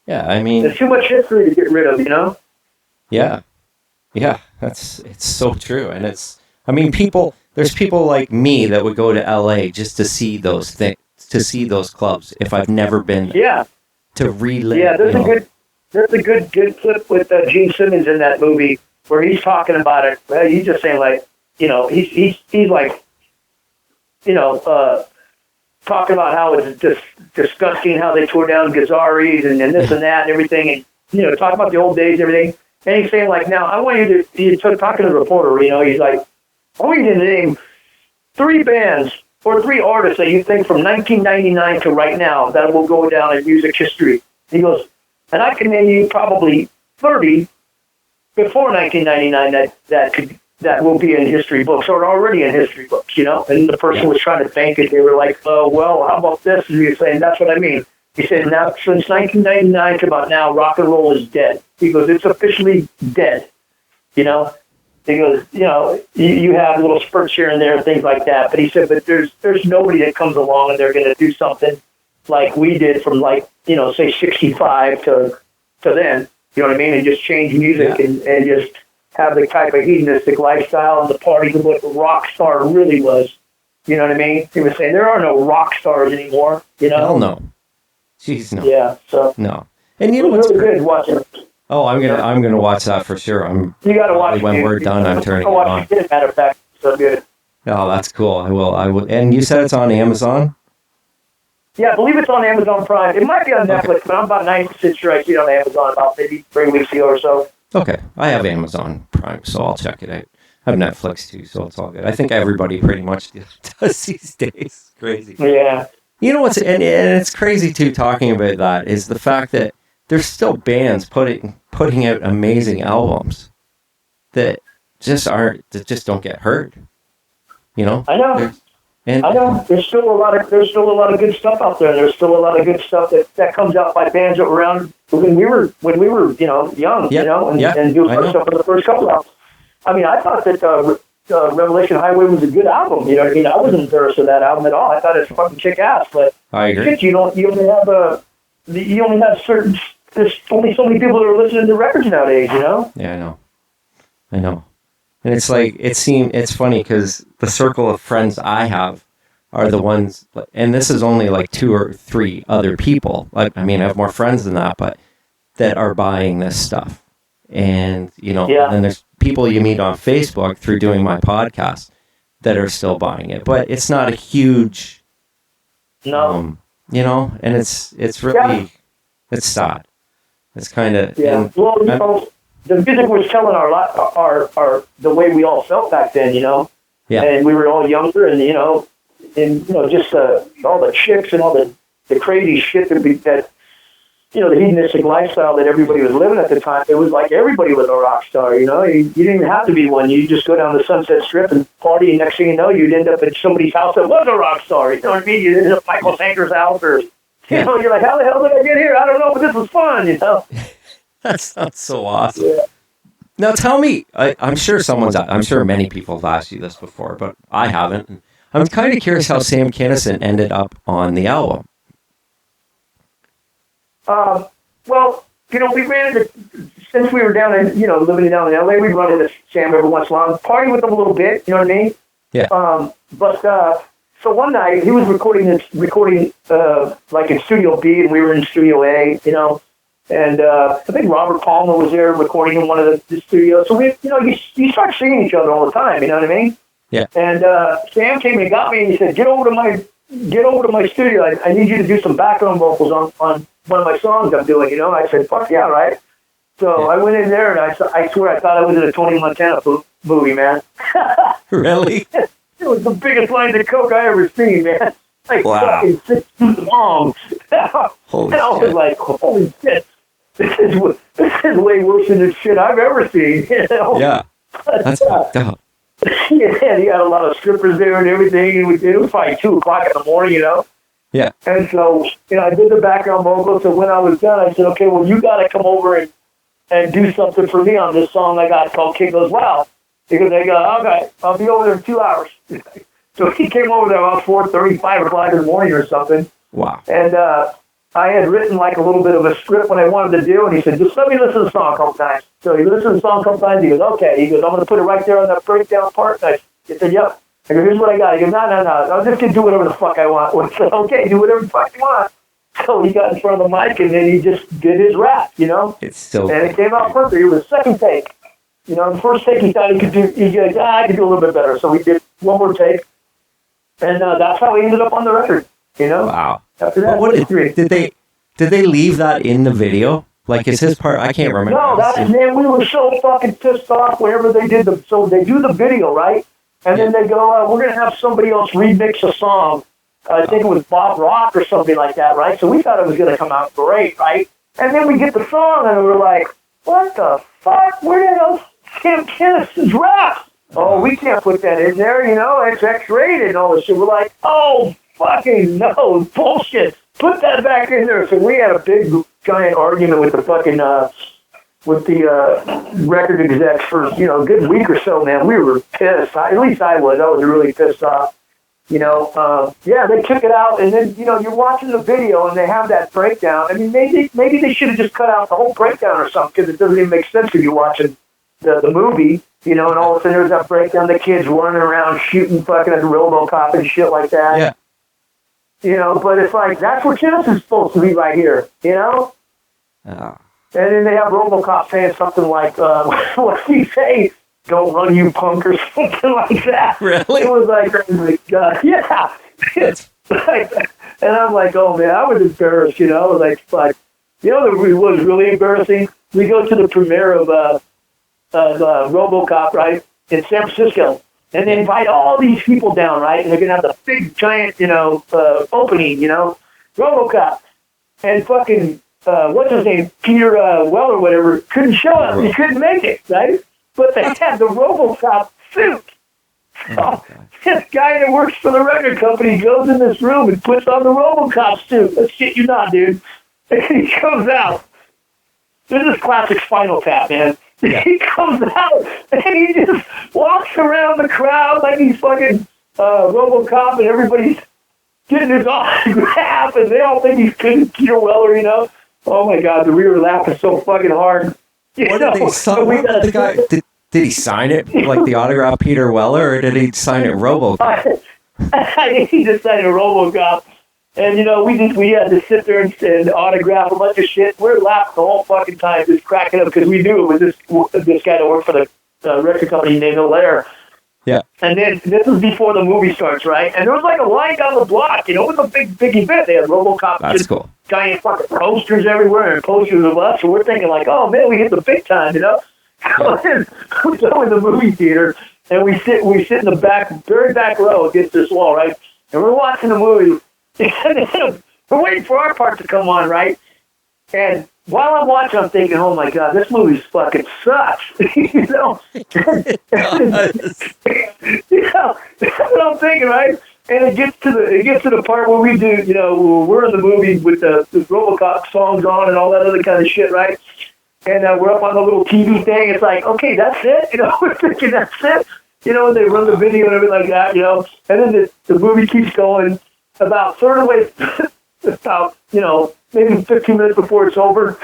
Yeah, I mean, There's too much history to get rid of, you know? yeah. Yeah, it's so true. And I mean, there's people like me that would go to LA just to see those things, to see those clubs if I've never been there. Yeah. To relive. Yeah, there's a good clip with Gene Simmons in that movie where he's talking about it. Well, he's just saying like, you know, he's like, you know, talking about how it's just disgusting how they tore down Gazzari's and this and that and everything, and you know, talking about the old days and everything. And he's saying like, now I want you to, he's talking to the reporter, you know, he's like, I want you to name 3 bands or 3 artists that you think from 1999 to right now that will go down in music history. He goes, and I can name you probably 30 before 1999 that will be in history books or already in history books, you know? And the person was trying to bank it. They were like, oh, well, how about this? And he was saying, that's what I mean. He said, now, since 1999 to about now, rock and roll is dead. He goes, it's officially dead, you know? He goes, you know, you have little spurts here and there and things like that. But he said, but there's nobody that comes along and they're going to do something like we did from like, you know, say 65 to then, you know what I mean? And just change music and just have the type of hedonistic lifestyle and the party of what the rock star really was. You know what I mean? He was saying there are no rock stars anymore, you know? Hell no. Jeez, no. Yeah, so. No. And you know It was what's really great? good watching it. Oh, I'm gonna watch that for sure. You got to watch when it. we're done. I'm turning it on. Matter of fact, so good. Oh, that's cool. I will. And you said it's on Amazon? Yeah, I believe it's on Amazon Prime. It might be on Netflix, but I'm about 90% sure I see it on Amazon about maybe 3 weeks ago or so. Okay, I have Amazon Prime, so I'll check it out. I have Netflix too, so it's all good. I think everybody pretty much does these days. Crazy. Yeah. You know what's and it's crazy too. Talking about that is the fact that there's still bands putting out amazing albums that just don't get heard. You know. I know. And I know. There's still a lot of good stuff out there. There's still a lot of good stuff that comes out by bands that were around when we were you know young, you know, and doing stuff for the first couple of albums. I mean, I thought that Revelation Highway was a good album. You know what I mean? I wasn't embarrassed with that album at all. I thought it was fucking kick ass. But I agree. you only have certain. There's only so many people that are listening to records nowadays. You know? Yeah, I know. And it's like it's funny because the circle of friends I have are the ones, and this is only like 2 or 3 other people. Like, I mean, I have more friends than that, but that are buying this stuff. And, you know, and there's people you meet on Facebook through doing my podcast that are still buying it. But it's not a huge, you know, and it's really, it's sad. It's kind of, well, you know, the music was telling our the way we all felt back then, you know, and we were all younger, and you know, just all the chicks and all the crazy shit that you know, the hedonistic lifestyle that everybody was living at the time. It was like everybody was a rock star, you know. You didn't even have to be one. You just go down the Sunset Strip and party, and next thing you know, you'd end up at somebody's house that was a rock star. You know what I mean? You'd end up at Michael Sanker's house, or you know, you're like, how the hell did I get here? I don't know, but this was fun, you know. That sounds so awesome. Yeah. Now tell me, I'm sure many people have asked you this before, but I haven't. I'm kind of curious how Sam Kinison ended up on the album. Well, we ran into, since we were down in, living down in LA, we'd run into Sam every once in a while, party with him a little bit, you know what I mean? Yeah. So one night he was recording like in Studio B and we were in Studio A, and I think Robert Palmer was there recording in one of the studios. So we, you start seeing each other all the time, you know what I mean? Yeah. And Sam came and got me and he said, get over to my studio. I need you to do some background vocals on one of my songs I'm doing, I said, fuck yeah, right? So I went in there and I swear I thought I was in a Tony Montana movie, man. Really? It was the biggest line of coke I ever seen, man. Like fucking 6 feet long. Holy and I was shit. like, holy shit. This is way worse than the shit I've ever seen, Yeah. That's fucked up. Yeah, he had a lot of strippers there and everything, and it was probably 2 o'clock in the morning, Yeah. And so, I did the background vocals, so when I was done, I said, okay, well, you got to come over and do something for me on this song I got called King Goes Wild. Because they go, okay, I'll be over there in 2 hours. So he came over there about 4:30, 5 o'clock in the morning or something. Wow. And I had written like a little bit of a script what I wanted to do, and he said, just let me listen to the song a couple times. So he listened to the song a couple times, he goes, okay. He goes, I'm going to put it right there on that breakdown part. And I said, yep. I go, here's what I got. He goes, no. I'm just going to do whatever the fuck I want. I said, okay, do whatever the fuck you want. So he got in front of the mic, and then he just did his rap, It's so And it came out perfect. It was the second take. The first take he thought he could do, I could do a little bit better. So we did one more take. And that's how he ended up on the record, Wow. After that, What did they leave that in the video? Like, is his part? I can't remember. No, man, we were so fucking pissed off whenever they did so they do the video, right? And then they go, we're going to have somebody else remix a song. I think it was Bob Rock or something like that, right? So we thought it was going to come out great, right? And then we get the song and we're like, what the fuck? Where the hell's Sam Kinison's rap? Oh, we can't put that in there, it's X-rated and all this shit. We're like, oh, fucking no, bullshit. Put that back in there. So we had a big, giant argument with the fucking, record execs for, a good week or so, man. We were pissed. At least I was. I was really pissed off. Yeah, they took it out, and then, you're watching the video, and they have that breakdown. I mean, maybe they should have just cut out the whole breakdown or something, because it doesn't even make sense if you're watching the movie, and all of a sudden there's that breakdown, the kids running around shooting fucking at RoboCop and shit like that. Yeah. But it's like, that's where Kinison's supposed to be right here, Oh. And then they have RoboCop saying something like, what did he say? Don't run, you punk, or something like that. Really? It was like, oh my God. Yeah. And I'm like, oh man, I was embarrassed, like, fuck. What was really embarrassing? We go to the premiere of RoboCop, right, in San Francisco, and they invite all these people down, right, and they're gonna have the big giant, opening, RoboCop, and fucking what's his name, Peter Weller, whatever, couldn't show up. He couldn't make it, right? But they had the RoboCop suit. So this guy that works for the record company goes in this room and puts on the RoboCop suit. Let's shit you not, dude. And he comes out. This is classic Spinal Tap, man. Yeah. He comes out and he just walks around the crowd like he's fucking RoboCop, and everybody's getting his autograph, and they all think he's Peter Weller, Oh my God, we were laughing so fucking hard. What did they sign? The guy, did he sign it like the autograph Peter Weller, or did he sign it RoboCop? I think he just signed a RoboCop. And, we had to sit there and autograph a bunch of shit. We were laughing the whole fucking time, just cracking up, because we knew it was this guy that worked for the record company named Hilaire. Yeah. And then this was before the movie starts, right? And there was like a line down the block, it was a big event. They had RoboCop. That's cool. Giant fucking posters everywhere and posters of us. And we're thinking like, oh man, we hit the big time, So then we go in the movie theater and we sit in the back, very back row against this wall, right? And we're watching the movie. And we're waiting for our part to come on, right? And while I'm watching, I'm thinking, oh my God, this movie fucking sucks. That's what I'm thinking, right? And it gets to the part where we do, we're in the movie with the RoboCop songs on and all that other kind of shit, right? And we're up on the little TV thing. It's like, okay, that's it. We're thinking that's it. And they run the video and everything like that, And then the movie keeps going. About third away, about maybe 15 minutes before it's over.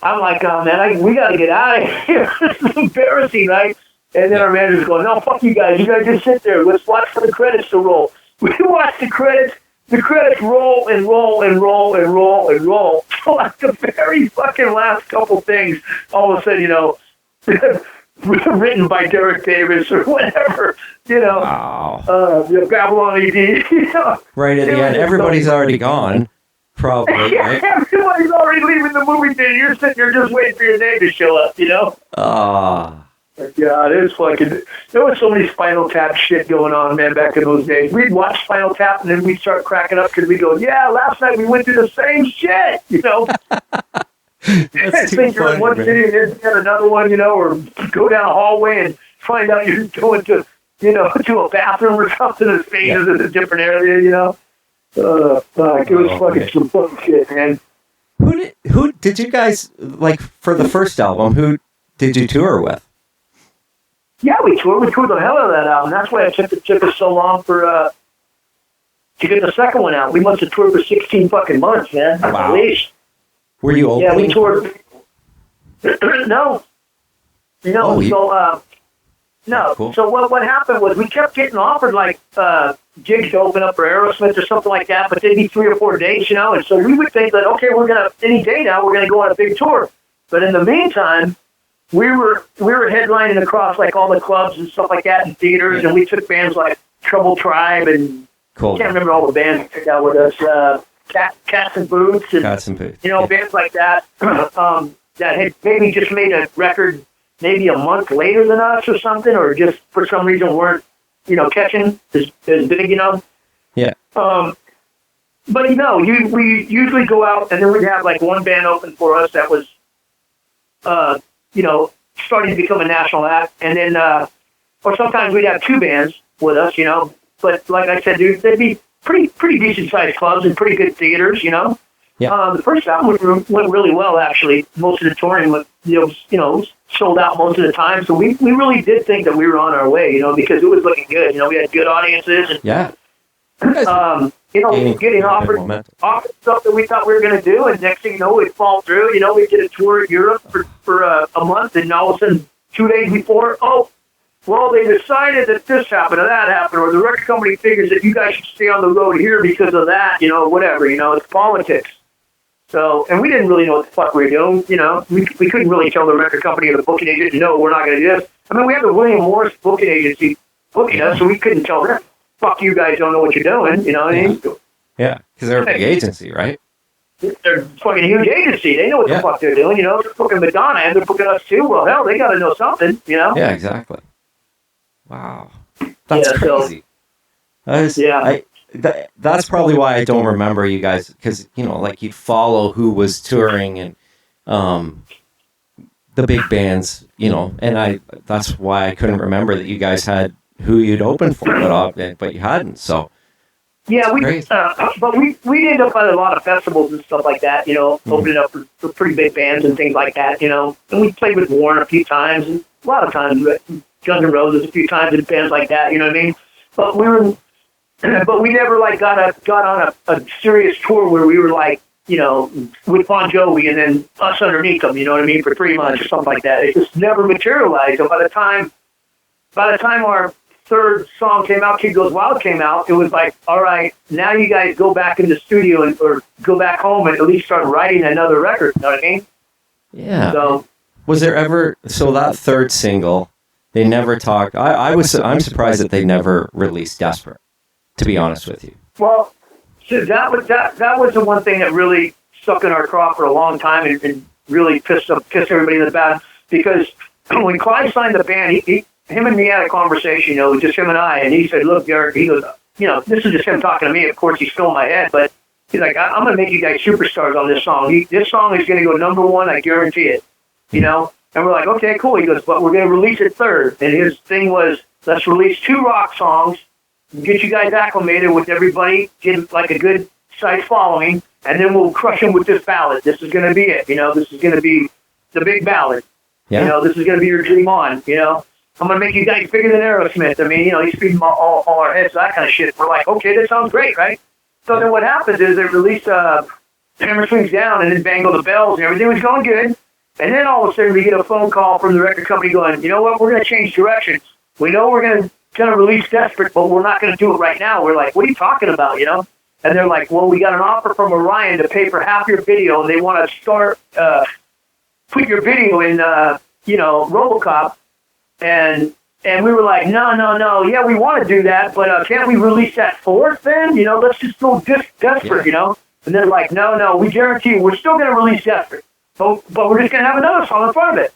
I'm like, oh man, we got to get out of here. It's embarrassing, right? And then our manager's going, no, fuck you guys. You guys just sit there. Let's watch for the credits to roll. We watch the credits. The credits roll and roll and roll and roll and roll. So like the very fucking last couple things, all of a sudden, you know, written by Derek Davis or whatever, you know. Wow. Babylon A.D. You know? Right at the end, everybody's already gone. Probably, yeah, right? everybody's already leaving the movie theater. You're sitting there just waiting for your name to show up, you know? God, it was fucking... There was so many Spinal Tap shit going on, man, back in those days. We'd watch Spinal Tap, and then we'd start cracking up because we'd go, yeah, last night we went through the same shit, you know? That's too think you're in funny, one man. city and then get another one, you know, or go down a hallway and find out you're going to, you know, to a bathroom or something and phases in a different area, you know? Fuck, it was fucking some fun shit, man. Who did you guys, like, for the first album, who did you tour with? Yeah, we toured the hell out of that album. That's why it took us so long for to get the second one out. We must have toured for 16 fucking months, man. Wow. At least. Were you opening? Yeah, we toured. No. Oh, No. Cool. So what happened was we kept getting offered like gigs to open up for Aerosmith or something like that, but they'd be 3 or 4 dates, you know. And so we would think that okay, any day now we're gonna go on a big tour. But in the meantime, we were headlining across like all the clubs and stuff like that in theaters, and we took bands like Trouble Tribe and Cool. I can't remember all the bands that took out with us. Cats and Boots and Got some boots. you know bands like that that had maybe just made a record maybe a month later than us or something, or just for some reason weren't, you know, catching as big, you know. Yeah. But you know, we usually go out and then we'd have like one band open for us that was, you know, starting to become a national act, and then or sometimes we'd have 2 bands with us, you know. But like I said, dude, they'd be pretty decent sized clubs and pretty good theaters, you know. Yeah. The first album went really well, actually. Most of the touring was, you know, sold out most of the time. So we really did think that we were on our way, you know, because it was looking good. You know, we had good audiences. And, Yeah. you know, getting offered stuff that we thought we were going to do. And next thing you know, we'd fall through. You know, we'd get a tour in Europe for a month. And all of a sudden, 2 days before, well, they decided that this happened or that happened, or the record company figures that you guys should stay on the road here because of that, you know, whatever, you know, it's politics. So, and we didn't really know what the fuck we were doing, you know. We couldn't really tell the record company or the booking agent, no, we're not going to do this. I mean, we had the William Morris booking agency booking us, so we couldn't tell them, fuck, you guys don't know what you're doing, you know what I mean? Yeah, because they're a big agency, right? They're a fucking huge agency. They know what the fuck they're doing, you know. They're booking Madonna and they're booking us too. Well, hell, they got to know something, you know. Yeah, exactly. Wow, that's crazy. That's probably why I don't remember you guys, because you know, like you'd follow who was touring and the big bands, you know, and that's why I couldn't remember that you guys had who you'd open for, but you hadn't. So yeah, but we ended up at a lot of festivals and stuff like that, you know, opening up for pretty big bands and things like that, you know. And we played with Warren a few times, and a lot of times Guns N' Roses a few times and bands like that, you know what I mean? But we never like got on a serious tour where we were like, you know, with Bon Jovi and then us underneath them, you know what I mean, for 3 months or something like that. It just never materialized. So by the time our third song came out, Kid Goes Wild came out, it was like, all right, now you guys go back in the studio or go back home and at least start writing another record, you know what I mean? Yeah. So was there ever that third single? They never talked. I'm surprised that they never released Desperate, to be honest with you. Well, so that was the one thing that really stuck in our craw for a long time and really pissed everybody in the bad, because when Clive signed the band, him and me had a conversation, you know, just him and I, and he said, look, Derek, he goes, you know, this is just him talking to me. Of course, he's still in my head, but he's like, I'm going to make you guys superstars on this song. This song is going to go #1, I guarantee it, you know? And we're like, okay, cool. He goes, but we're going to release it third. And his thing was, let's release 2 rock songs, get you guys acclimated with everybody, get like a good size following, and then we'll crush them with this ballad. This is going to be it, you know. This is going to be the big ballad. Yeah. You know, this is going to be your dream on, you know. I'm going to make you guys bigger than Aerosmith. I mean, you know, he's feeding all our heads, that kind of shit. We're like, okay, that sounds great, right? So then what happens is they release Hammer Swings Down, and then Bangle the Bells, and everything was going good. And then all of a sudden we get a phone call from the record company going, you know what, we're going to change directions. We know we're going to release Desperate, but we're not going to do it right now. We're like, what are you talking about, you know? And they're like, well, we got an offer from Orion to pay for half your video, and they want to start, put your video in, RoboCop. And we were like, no, yeah, we want to do that, but can't we release that fourth then? You know, let's just go Desperate, you know? And they're like, no, we guarantee you, we're still going to release Desperate, but we're just going to have another song in front of it.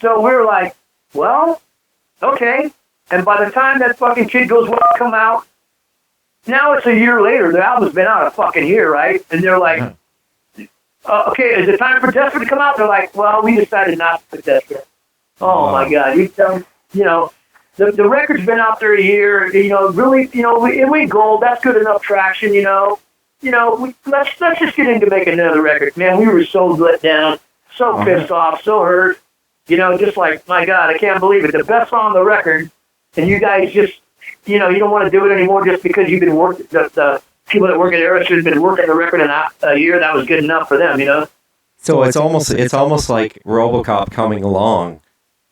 So we were like, well, okay. And by the time that fucking Kid Goes Wild come out, now it's a year later. The album's been out a fucking year, right? And they're like, okay, is it time for Desperate to come out? They're like, well, we decided not to put Desperate. Oh, my God. The record's been out there a year. Really, it went gold. That's good enough traction, let's just get into making another record. Man, we were so let down, so pissed off, so hurt. Just like, my God, I can't believe it. The best song on the record, and you guys just, you don't want to do it anymore just because you've been working, the people that work at Arista have been working the record in a year. That was good enough for them, So it's almost like RoboCop coming along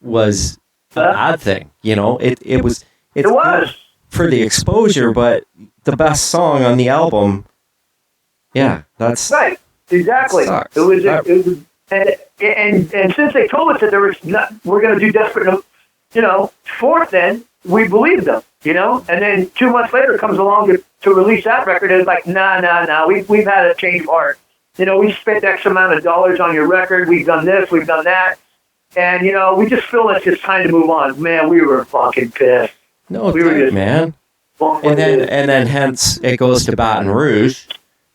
was a bad thing, It was good for the exposure, but the best song on the album, yeah, that's right, exactly. It was, and since they told us that we're going to do Desperate, fourth, then we believed them, and then 2 months later comes along to release that record, and it's like, nah, we've had a change of heart. We spent X amount of dollars on your record, we've done this, we've done that. And, we just feel it's just time to move on. Man, we were fucking pissed. No, we were just, man. And then hence it goes to Baton Rouge.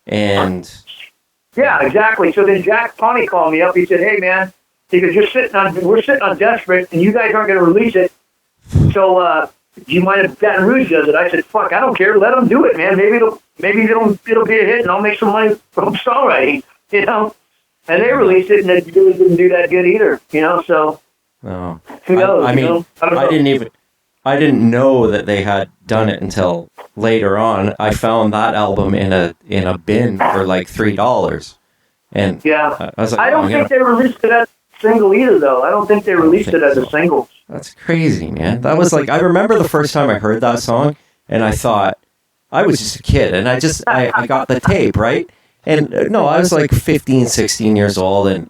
And yeah, exactly. So then Jack Pawnee called me up. He said, hey, man, because we're sitting on Desperate, and you guys aren't going to release it. So do you mind if Baton Rouge does it? I said, fuck, I don't care. Let them do it, man. Maybe it'll be a hit, and I'll make some money from songwriting, And they released it, and it really didn't do that good either, So no. Who knows? I mean, I didn't know that they had done it until later on. I found that album in a bin for like $3, and yeah, I was like, I don't think they released it as a single either, though. I don't think they released it as a single. That's crazy, man. That was like, I remember the first time I heard that song, and I thought I was just a kid, and I got the tape, right? And no, I was like 15, 16 years old, and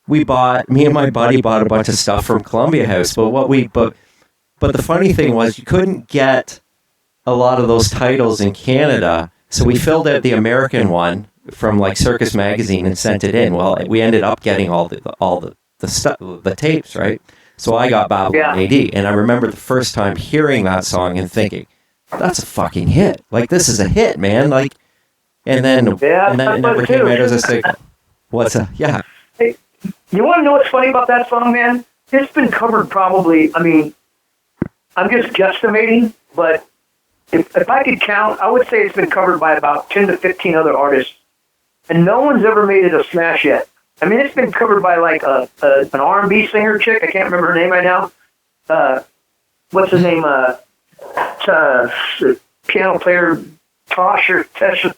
me and my buddy bought a bunch of stuff from Columbia House. But the funny thing was, you couldn't get a lot of those titles in Canada, so we filled out the American one from like Circus Magazine and sent it in. Well, we ended up getting all the stuff, the tapes, right? So I got Babylon A.D. And I remember the first time hearing that song and thinking, "That's a fucking hit! Like, this is a hit, man!" Like. And then it never came out as a single. Hey, you want to know what's funny about that song, man? It's been covered probably, I'm just guesstimating, but if I could count, I would say it's been covered by about 10 to 15 other artists. And no one's ever made it a smash yet. It's been covered by like an R&B singer chick. I can't remember her name right now. What's his name? Piano player Tosh or Tess or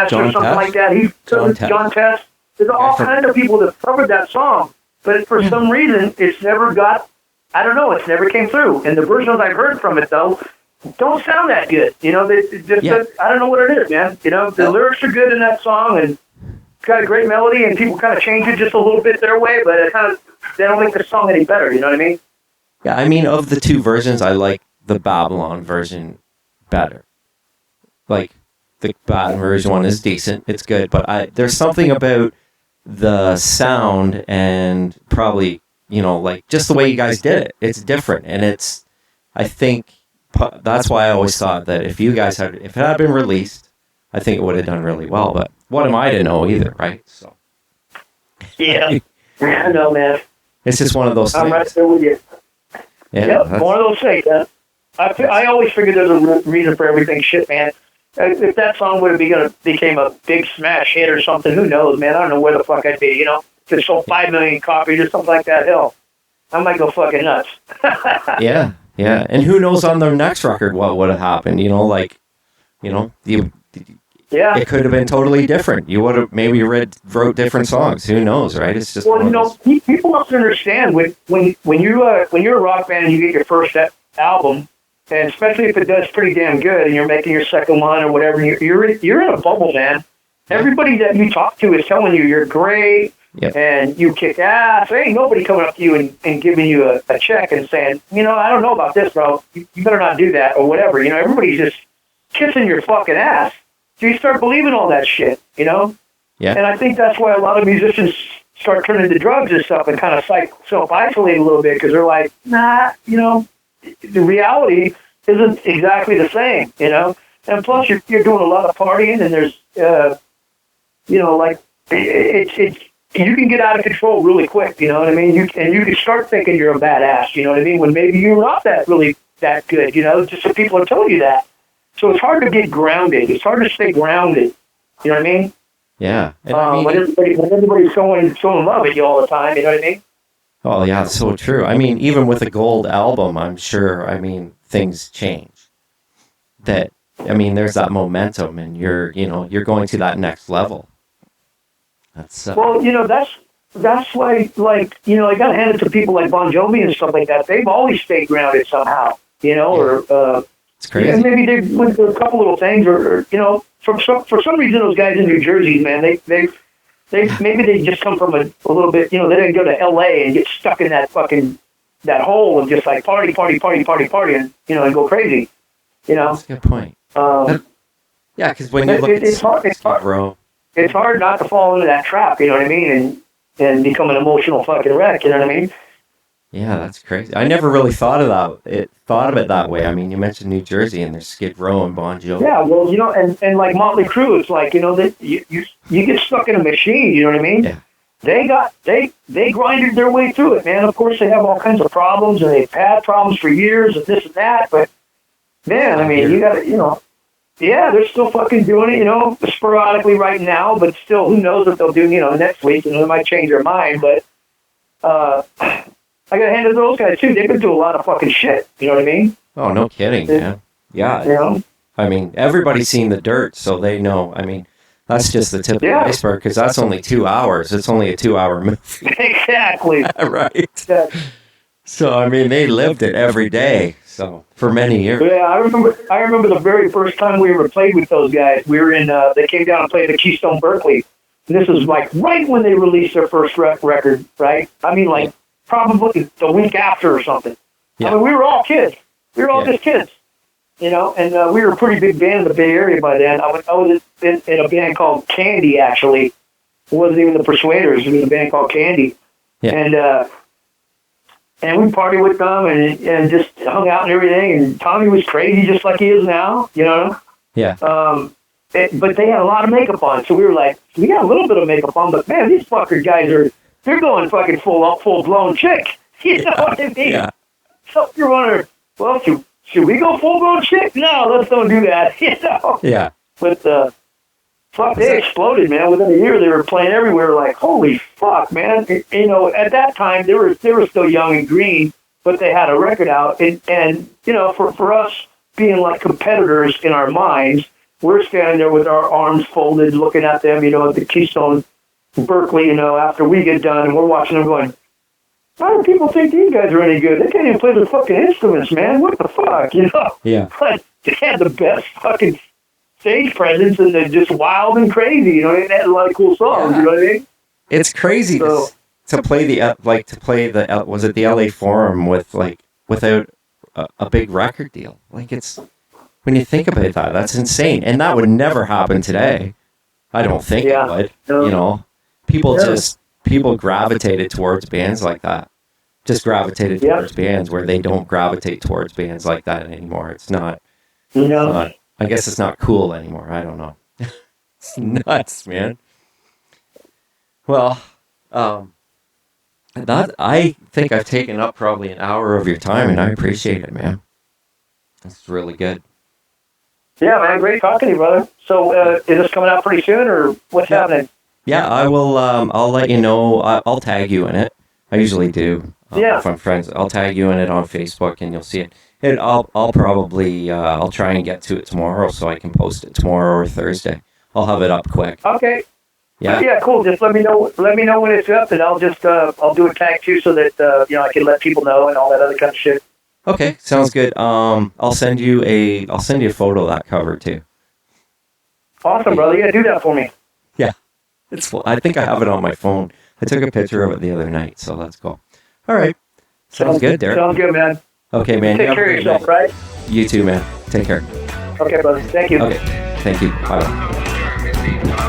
something like that. John Tess. There's all kinds of people that covered that song, but for some reason, it's never got. I don't know. It's never came through. And the versions I've heard from it though don't sound that good. I don't know what it is, man. The lyrics are good in that song, and it's got a great melody, and people kind of change it just a little bit their way, but they don't make the song any better. You know what I mean? Yeah, of the two versions, I like the Babylon version better. Like, the Baton Rouge one is decent, it's good, but there's something about the sound and probably, like, just the way you guys did it. It's different, and I think that's why I always thought that if it had been released, I think it would have done really well, but what am I to know either, right? So. Yeah, I know, man. It's just one of those things. I'm right there with you. Yeah, one of those things, man. I always figured there's a reason for everything, shit, man. If that song would have became a big smash hit or something, who knows, man? I don't know where the fuck I'd be, If it sold 5 million copies or something like that, hell, I might go fucking nuts. Yeah. And who knows on their next record what would have happened, Yeah. it could have been totally different. You would have maybe wrote different songs. Who knows, right? It's just Well, people have to understand when you're a rock band and you get your first album, and especially if it does pretty damn good, and you're making your second one or whatever, you're in a bubble, man. Everybody that you talk to is telling you you're great. Yep. And you kick ass. There ain't nobody coming up to you and giving you a check and saying, I don't know about this, bro. You better not do that or whatever. Everybody's just kissing your fucking ass. So you start believing all that shit, Yeah. And I think that's why a lot of musicians start turning to drugs and stuff and kind of self-isolate a little bit because they're like, nah, the reality isn't exactly the same, And plus, you're doing a lot of partying and there's, it's you can get out of control really quick, you know what I mean? You can start thinking you're a badass, you know what I mean? When maybe you're not that good, just so people are telling you that. So it's hard to get grounded. It's hard to stay grounded. You know what I mean? Yeah. And when everybody's showing love at you all the time, you know what I mean? Oh yeah, so true. I mean, even with a gold album, I'm sure, things change. There's that momentum and you're going to that next level. That's well, that's why, I gotta hand it to people like Bon Jovi and stuff like that. They've always stayed grounded somehow, or it's crazy. And maybe they went through a couple little things, or for some reason, those guys in New Jersey, man, they maybe they just come from a little bit, they didn't go to L.A. and get stuck in that hole and just like party, and and go crazy, That's a good point. Yeah, because when you look at it's hard not to fall into that trap, you know what I mean, and become an emotional fucking wreck, you know what I mean? Yeah, that's crazy. I never really thought of it that way. You mentioned New Jersey and there's Skid Row and Bon Jovi. Yeah, well, and like Motley Crue, it's like, that you get stuck in a machine, you know what I mean? Yeah. They grinded their way through it, man. Of course, they have all kinds of problems, and they've had problems for years and this and that, but, man, you gotta, yeah, they're still fucking doing it, sporadically right now, but still, who knows what they'll do, next week, they might change their mind, but, I gotta hand it to those guys, too. They've been through a lot of fucking shit, you know what I mean? Oh, no kidding, man. Yeah. Everybody's seen the dirt, so they know, that's just the tip of the iceberg, because that's only 2 hours. It's only a 2-hour movie. Exactly. Right. Exactly. So, they lived it every day, so, for many years. Yeah, I remember the very first time we ever played with those guys. We were they came down and played the Keystone Berkeley. And this was like right when they released their first record, right? Probably the week after or something. Yeah. We were all kids. We were all just kids, and we were a pretty big band in the Bay Area by then. I was in a band called Candy, actually. It wasn't even the Persuaders. It was a band called Candy. Yeah. And we partied with them and just hung out and everything. And Tommy was crazy just like he is now, Yeah. But they had a lot of makeup on. So we were like, we got a little bit of makeup on, but man, these fucker guys they're going fucking full blown chick. You know what I mean? Yeah. So you're wondering, well, should we go full blown chick? No, let's don't do that. Yeah. But they exploded, man. Within a year, they were playing everywhere. Like, holy fuck, man! At that time, they were still young and green, but they had a record out, and for us being like competitors in our minds, we're standing there with our arms folded, looking at them, at the Keystone Berkeley, after we get done, and we're watching them going, why do people think these guys are any good? They can't even play the fucking instruments, man. What the fuck, Yeah. But they had the best fucking stage presence, and they're just wild and crazy, they had a lot of cool songs, you know what I mean? It's crazy to play was it the LA Forum without a big record deal? It's, when you think about that, that's insane. And that would never happen today. I don't think it would, No. People gravitated towards bands like that. Just gravitated towards bands where they don't gravitate towards bands like that anymore. It's not. I guess it's not cool anymore. I don't know. It's nuts, man. Well, I think I've taken up probably an hour of your time, and I appreciate it, man. That's really good. Yeah, man, great talking to you, brother. So, is this coming out pretty soon, or what's happening? Yeah, I will. I'll let you know. I'll tag you in it. I usually do. If I'm friends, I'll tag you in it on Facebook, and you'll see it. I'll probably I'll try and get to it tomorrow, so I can post it tomorrow or Thursday. I'll have it up quick. Okay. Yeah. Yeah, cool. Just let me know. Let me know when it's up, and I'll just I'll do a tag too, so that I can let people know and all that other kind of shit. Okay, sounds good. I'll send you a photo of that cover too. Awesome, brother. Yeah, do that for me. Yeah, I think I have it on my phone. I took a picture of it the other night, so that's cool. All right, sounds good, Derek. Sounds good, man. Okay, man. Take care of yourself, right? You too, man. Take care. Okay, brother. Thank you. Okay, thank you. Bye.